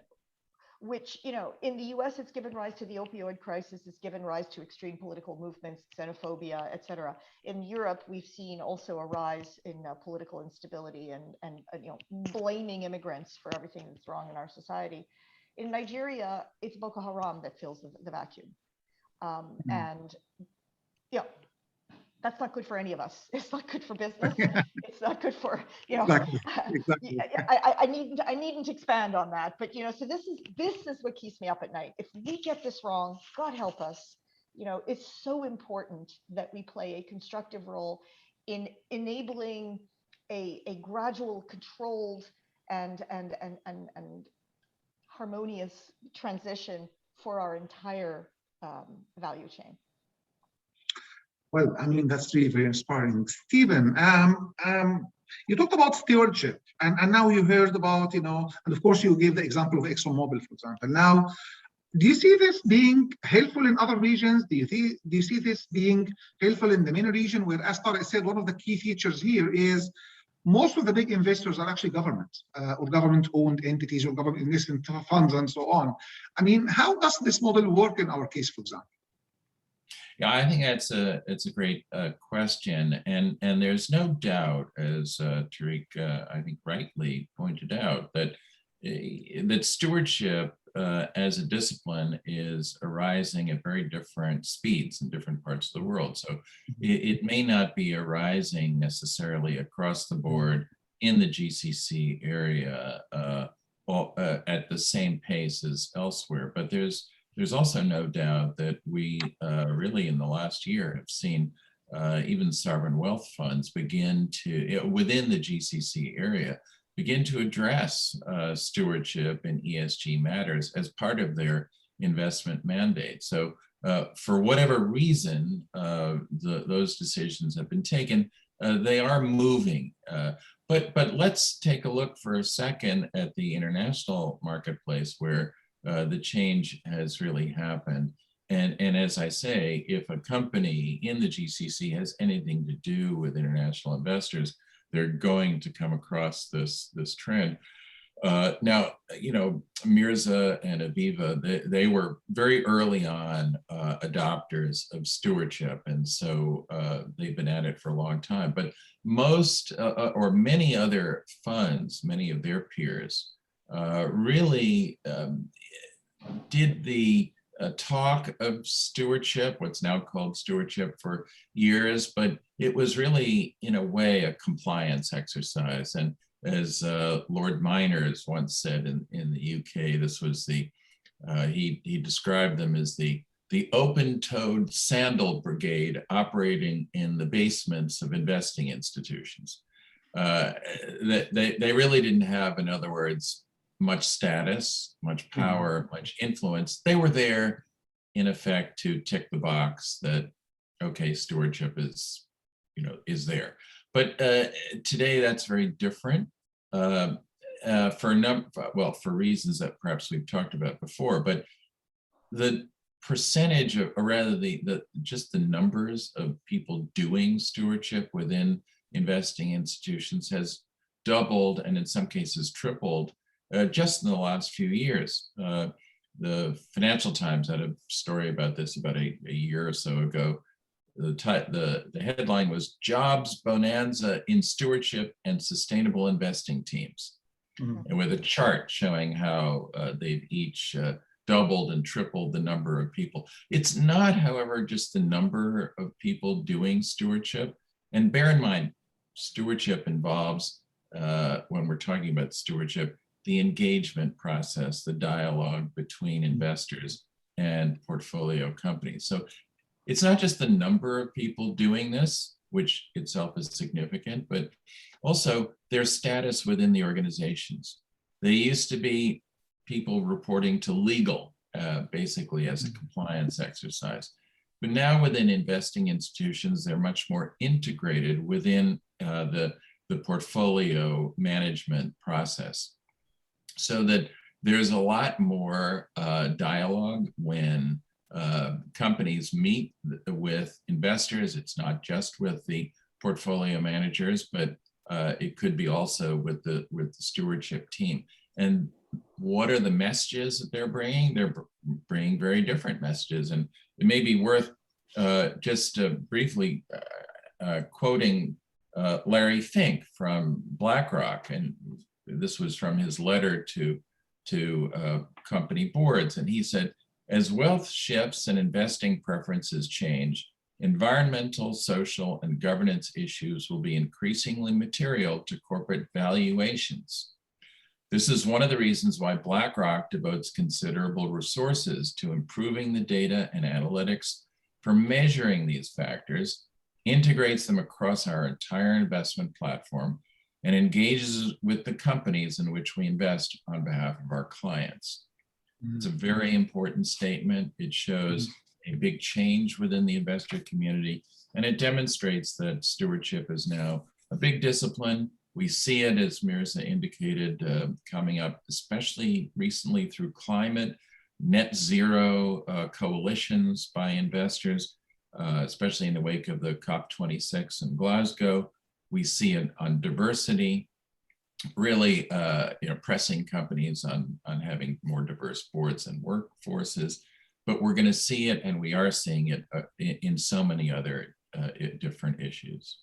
[SPEAKER 5] which, in the US, it's given rise to the opioid crisis, it's given rise to extreme political movements, xenophobia, et cetera. In Europe, we've seen also a rise in political instability and blaming immigrants for everything that's wrong in our society. In Nigeria, it's Boko Haram that fills the vacuum. And that's not good for any of us. It's not good for business. It's not good for,
[SPEAKER 1] Exactly.
[SPEAKER 5] I needn't expand on that, but so this is what keeps me up at night. If we get this wrong, God help us. It's so important that we play a constructive role in enabling a gradual, controlled, and harmonious transition for our entire value chain.
[SPEAKER 1] Well, I mean, that's really very inspiring. Stephen, you talked about stewardship, and now you heard about, and of course you gave the example of ExxonMobil, for example. Now, do you see this being helpful in other regions? Do you see this being helpful in the MENA region, where, as Tarek said, one of the key features here is most of the big investors are actually governments or government-owned entities or government investment funds and so on. I mean, how does this model work in our case, for example?
[SPEAKER 2] Yeah, I think it's a great question, and there's no doubt, as Tariq I think rightly pointed out, that stewardship as a discipline is arising at very different speeds in different parts of the world. So it may not be arising necessarily across the board in the GCC area at the same pace as elsewhere, but there's also no doubt that we really in the last year have seen even sovereign wealth funds begin to, within the GCC area, begin to address stewardship and ESG matters as part of their investment mandate. So for whatever reason, those decisions have been taken, they are moving. But let's take a look for a second at the international marketplace where the change has really happened. And as I say, if a company in the GCC has anything to do with international investors, they're going to come across this trend. Now, Mirza and Aviva, they were very early on adopters of stewardship, and so they've been at it for a long time. But most or many other funds, many of their peers, really did the talk of stewardship, what's now called stewardship, for years, but it was really, in a way, a compliance exercise. And as Lord Miners once said in the UK, this was he described them as the open-toed sandal brigade operating in the basements of investing institutions. They really didn't have, in other words, much status, much power, much influence. They were there, in effect, to tick the box that, okay, stewardship is there. But today, that's very different for reasons that perhaps we've talked about before. But the percentage of, or rather just the numbers of people doing stewardship within investing institutions has doubled, and in some cases tripled, just in the last few years. The Financial Times had a story about this about a year or so ago. The headline was "Jobs Bonanza in Stewardship and Sustainable Investing Teams," and with a chart showing how they've each doubled and tripled the number of people. It's not, however, just the number of people doing stewardship. And bear in mind, stewardship involves, when we're talking about stewardship, the engagement process, the dialogue between investors and portfolio companies. So it's not just the number of people doing this, which itself is significant, but also their status within the organizations. They used to be people reporting to legal, basically as a compliance exercise. But now within investing institutions, they're much more integrated within the portfolio management process, so that there's a lot more dialogue when companies meet with investors. It's not just with the portfolio managers, but it could be also with the stewardship team. And what are the messages that they're bringing? They're bringing very different messages. And it may be worth just briefly quoting Larry Fink from BlackRock. And this was from his letter to company boards. And he said, as wealth shifts and investing preferences change, environmental, social, and governance issues will be increasingly material to corporate valuations. This is one of the reasons why BlackRock devotes considerable resources to improving the data and analytics for measuring these factors, integrates them across our entire investment platform, and engages with the companies in which we invest on behalf of our clients. It's a very important statement. It shows a big change within the investor community, and it demonstrates that stewardship is now a big discipline. We see it, as Mirza indicated, coming up, especially recently through climate, net zero coalitions by investors, especially in the wake of the COP26 in Glasgow. We see it on diversity, really pressing companies on having more diverse boards and workforces. But we're going to see it, and we are seeing it in so many other different issues.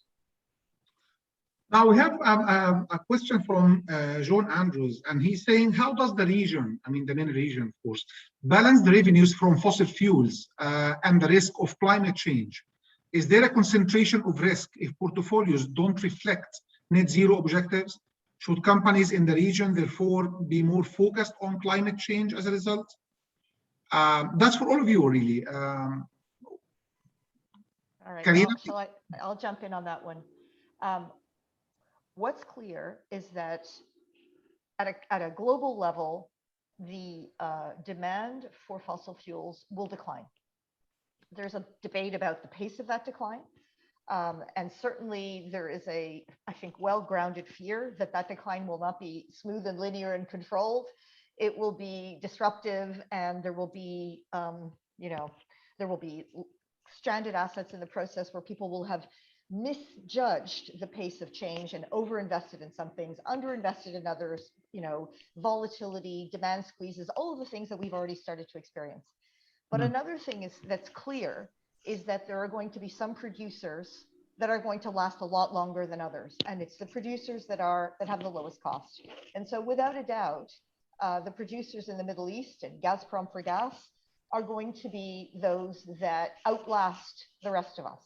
[SPEAKER 1] Now we have a question from John Andrews, and he's saying, how does the region, I mean the main region of course, balance the revenues from fossil fuels and the risk of climate change? Is there a concentration of risk if portfolios don't reflect net zero objectives? Should companies in the region therefore be more focused on climate change as a result? That's for all of you, really.
[SPEAKER 5] All right, so I'll jump in on that one. What's clear is that at a global level, the demand for fossil fuels will decline. There's a debate about the pace of that decline. And certainly there is a, I think, well-grounded fear that that decline will not be smooth and linear and controlled. It will be disruptive, and there will be, there will be stranded assets in the process where people will have misjudged the pace of change and overinvested in some things, underinvested in others, volatility, demand squeezes, all of the things that we've already started to experience. But another thing that's clear is that there are going to be some producers that are going to last a lot longer than others. And it's the producers that have the lowest cost. And so without a doubt, the producers in the Middle East and Gazprom for gas are going to be those that outlast the rest of us.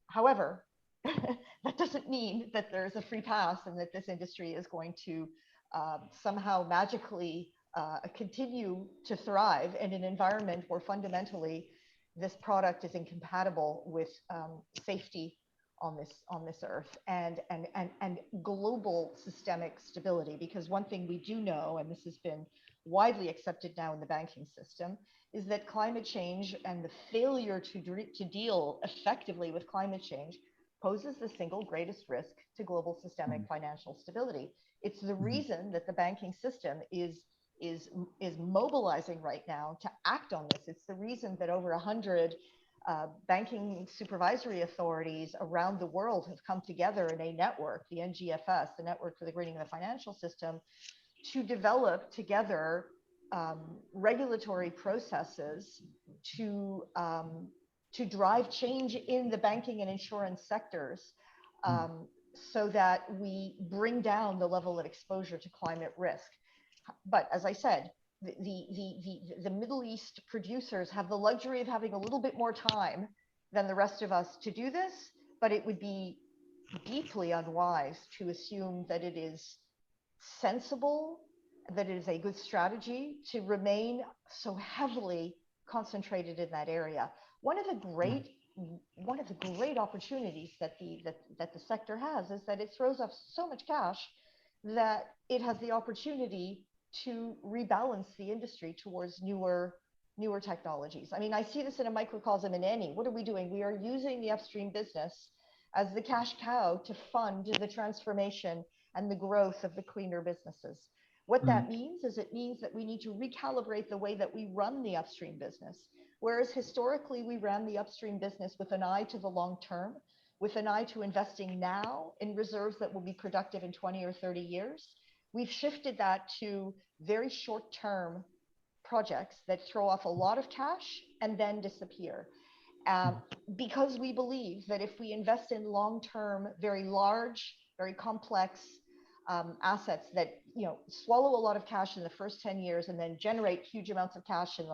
[SPEAKER 5] However, that doesn't mean that there's a free pass and that this industry is going to somehow magically continue to thrive in an environment where fundamentally this product is incompatible with safety on this earth and global systemic stability. Because one thing we do know, and this has been widely accepted now in the banking system, is that climate change and the failure to deal effectively with climate change poses the single greatest risk to global systemic financial stability. It's the reason that the banking system is mobilizing right now to act on this. It's the reason that over 100 banking supervisory authorities around the world have come together in a network, the NGFS, the Network for the Greening of the Financial System, to develop together regulatory processes to drive change in the banking and insurance sectors so that we bring down the level of exposure to climate risk. But as I said, the Middle East producers have the luxury of having a little bit more time than the rest of us to do this, but it would be deeply unwise to assume that it is sensible, that it is a good strategy to remain so heavily concentrated in that area. One of the great opportunities that the sector has is that it throws off so much cash that it has the opportunity to rebalance the industry towards newer newer technologies. I mean, I see this in a microcosm in any. What are we doing? We are using the upstream business as the cash cow to fund the transformation and the growth of the cleaner businesses. What that means is it means that we need to recalibrate the way that we run the upstream business. Whereas historically, we ran the upstream business with an eye to the long term, with an eye to investing now in reserves that will be productive in 20 or 30 years. We've shifted that to very short-term projects that throw off a lot of cash and then disappear. Because we believe that if we invest in long-term, very large, very complex assets that swallow a lot of cash in the first 10 years and then generate huge amounts of cash in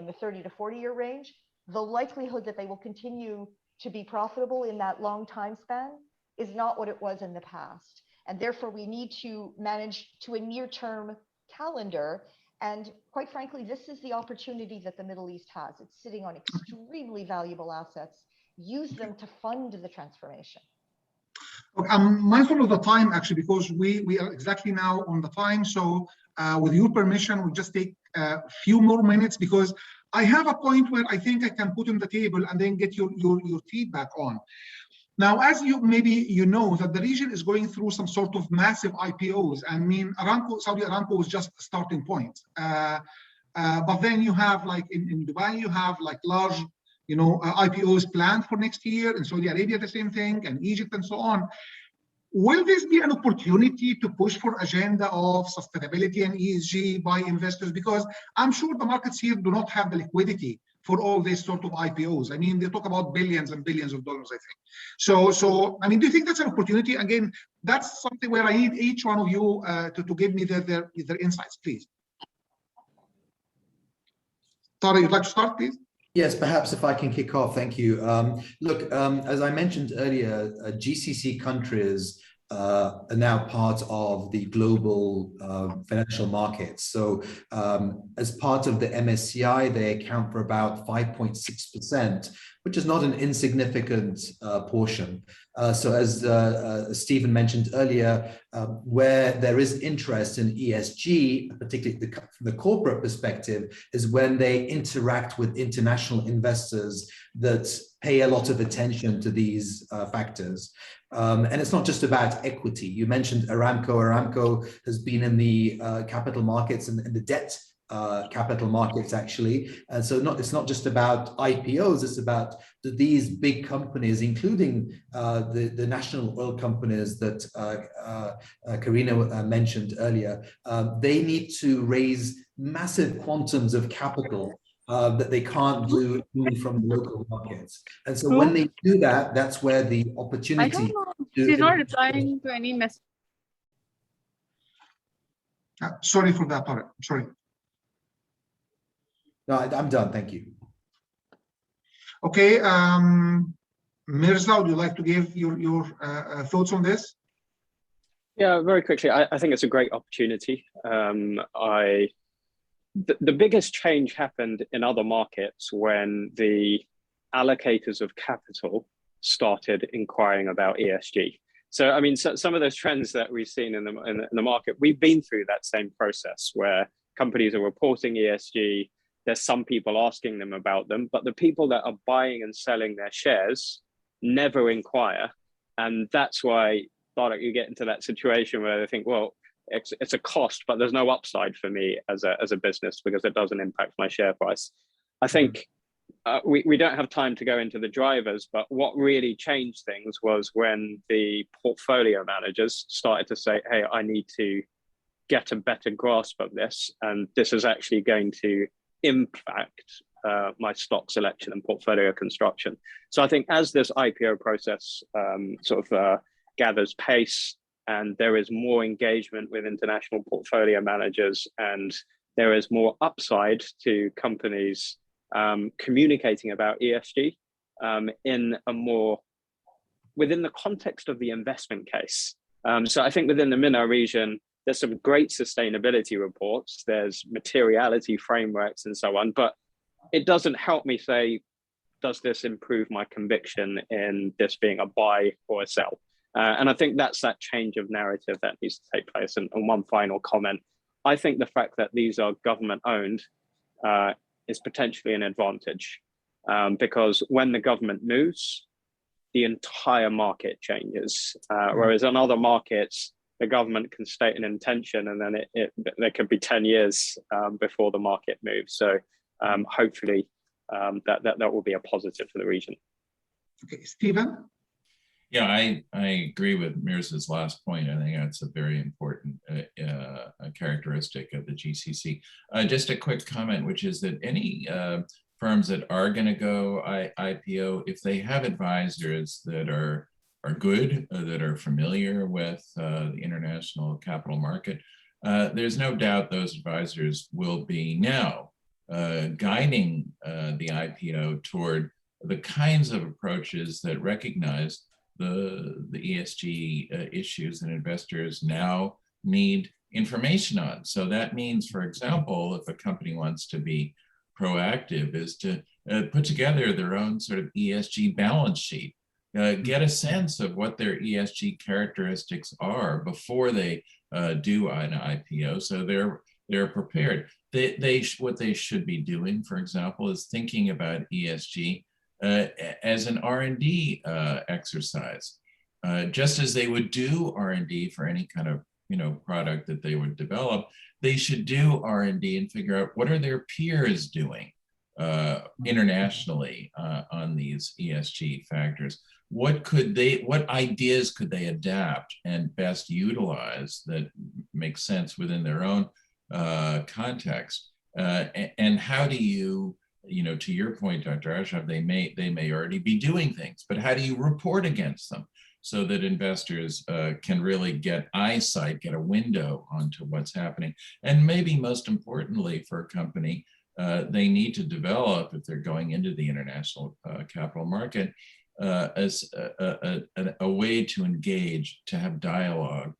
[SPEAKER 5] the 30 to 40 year range, the likelihood that they will continue to be profitable in that long time span is not what it was in the past. And therefore, we need to manage to a near-term calendar. And quite frankly, this is the opportunity that the Middle East has. It's sitting on extremely valuable assets. Use them to fund the transformation.
[SPEAKER 1] I'm mindful of the time, actually, because we are exactly now on the time. So with your permission, we'll just take a few more minutes, because I have a point where I think I can put on the table and then get your feedback on. Now, as maybe you know, that the region is going through some sort of massive IPOs. I mean, Saudi Aramco was just a starting point. But then you have, like in Dubai, you have like large, IPOs planned for next year. In Saudi Arabia, the same thing, and Egypt, and so on. Will this be an opportunity to push for agenda of sustainability and ESG by investors? Because I'm sure the markets here do not have the liquidity for all this sort of IPOs. I mean, they talk about billions and billions of dollars, I think. So I mean, do you think that's an opportunity? Again, that's something where I need each one of you to give me their insights, please. Tara, you'd like to start, please?
[SPEAKER 4] Yes, perhaps if I can kick off, thank you. Look, as I mentioned earlier, GCC countries are now part of the global financial markets. So as part of the MSCI, they account for about 5.6%, which is not an insignificant portion. So as Stephen mentioned earlier, where there is interest in ESG, particularly from the corporate perspective, is when they interact with international investors that pay a lot of attention to these factors. And it's not just about equity. You mentioned Aramco. Aramco has been in the capital markets and the debt capital markets, actually. And so it's not just about IPOs, it's about these big companies, including the national oil companies that Karina mentioned earlier. They need to raise massive quantums of capital that they can't do from the local markets. And so when they do that, that's where the opportunity.
[SPEAKER 6] I don't know. She's not replying to any message.
[SPEAKER 1] Sorry for that, Tara. Sorry.
[SPEAKER 4] No, I'm done. Thank you.
[SPEAKER 1] Okay. Mirza, would you like to give your thoughts on this?
[SPEAKER 3] Yeah, very quickly. I think it's a great opportunity. The biggest change happened in other markets when the allocators of capital started inquiring about ESG. So, I mean, some of those trends that we've seen in the market, we've been through that same process where companies are reporting ESG. There's some people asking them about them, but the people that are buying and selling their shares never inquire. And that's why, Tarek, you get into that situation where they think, well, it's a cost, but there's no upside for me as a business because it doesn't impact my share price. I think we don't have time to go into the drivers, but what really changed things was when the portfolio managers started to say, hey, I need to get a better grasp of this, and this is actually going to impact my stock selection and portfolio construction. So I think as this IPO process gathers pace, and there is more engagement with international portfolio managers, and there is more upside to companies communicating about ESG within the context of the investment case. So I think within the MENA region, there's some great sustainability reports, there's materiality frameworks and so on, but it doesn't help me say, does this improve my conviction in this being a buy or a sell? And I think that's that change of narrative that needs to take place. And one final comment, I think the fact that these are government owned is potentially an advantage, because when the government moves, the entire market changes. Whereas in other markets, the government can state an intention, and then there could be 10 years before the market moves. So hopefully that will be a positive for the region.
[SPEAKER 1] Okay, Stephen?
[SPEAKER 2] Yeah, I agree with Mirza's last point. I think that's a very important characteristic of the GCC. Just a quick comment, which is that any firms that are going to go IPO, if they have advisors that are good, that are familiar with the international capital market, there's no doubt those advisors will be now guiding the IPO toward the kinds of approaches that recognize the ESG issues that investors now need information on. So that means, for example, if a company wants to be proactive, is to put together their own sort of ESG balance sheet, get a sense of what their ESG characteristics are before they do an IPO, so they're prepared. What they should be doing, for example, is thinking about ESG as an R&D exercise, just as they would do R&D for any kind of product that they would develop. They should do R&D and figure out what are their peers doing internationally on these ESG factors. What ideas could they adapt and best utilize that make sense within their own context? And how do you, to your point, Dr. Ashraf, they may already be doing things, but how do you report against them so that investors can really get eyesight, get a window onto what's happening? And maybe most importantly for a company, they need to develop, if they're going into the international capital market, as a way to engage, to have dialogue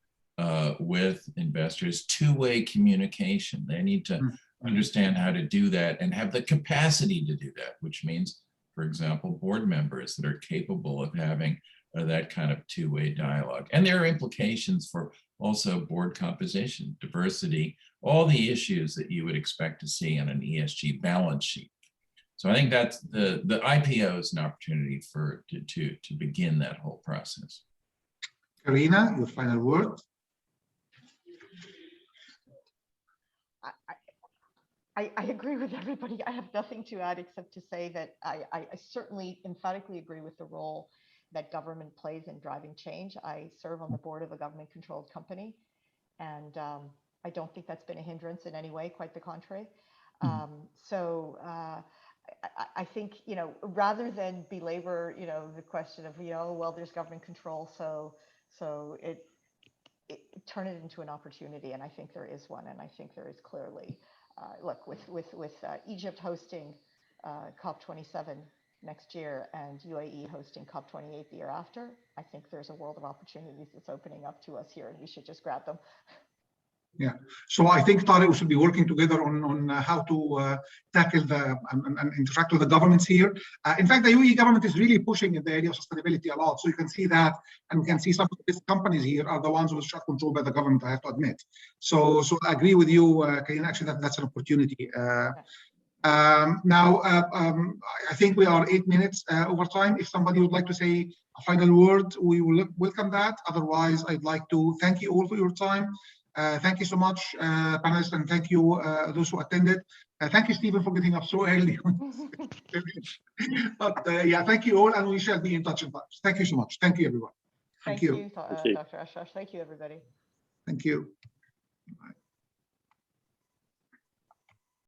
[SPEAKER 2] with investors, two-way communication. They need to understand how to do that and have the capacity to do that, which means, for example, board members that are capable of having that kind of two-way dialogue. And there are implications for also board composition, diversity, all the issues that you would expect to see on an ESG balance sheet. So I think that's the IPO is an opportunity to begin that whole process.
[SPEAKER 1] Karina, your final word.
[SPEAKER 5] I agree with everybody. I have nothing to add except to say that I certainly emphatically agree with the role that government plays in driving change. I serve on the board of a government-controlled company, and I don't think that's been a hindrance in any way, quite the contrary. I think, rather than belabor, the question of, well, there's government control, so it turn it into an opportunity, and I think there is one, and I think there is clearly. Look, with Egypt hosting COP27 next year and UAE hosting COP28 the year after, I think there's a world of opportunities that's opening up to us here, and we should just grab them.
[SPEAKER 1] Yeah, so I think, Tariq, we should be working together on how to tackle and interact with the governments here. In fact, the UAE government is really pushing in the area of sustainability a lot. So you can see that, and we can see some of these companies here are the ones which are controlled by the government, I have to admit. So I agree with you, Karina, actually, that's an opportunity. Now, I think we are 8 minutes over time. If somebody would like to say a final word, we will welcome that. Otherwise, I'd like to thank you all for your time. Thank you so much, panelists, and thank you those who attended. Thank you, Stephen, for getting up so early. But yeah, thank you all, and we shall be in touch. Thank you so much. Thank you, everyone.
[SPEAKER 5] Thank you, Dr. Ashraf. Thank you, everybody.
[SPEAKER 1] Thank you. Bye.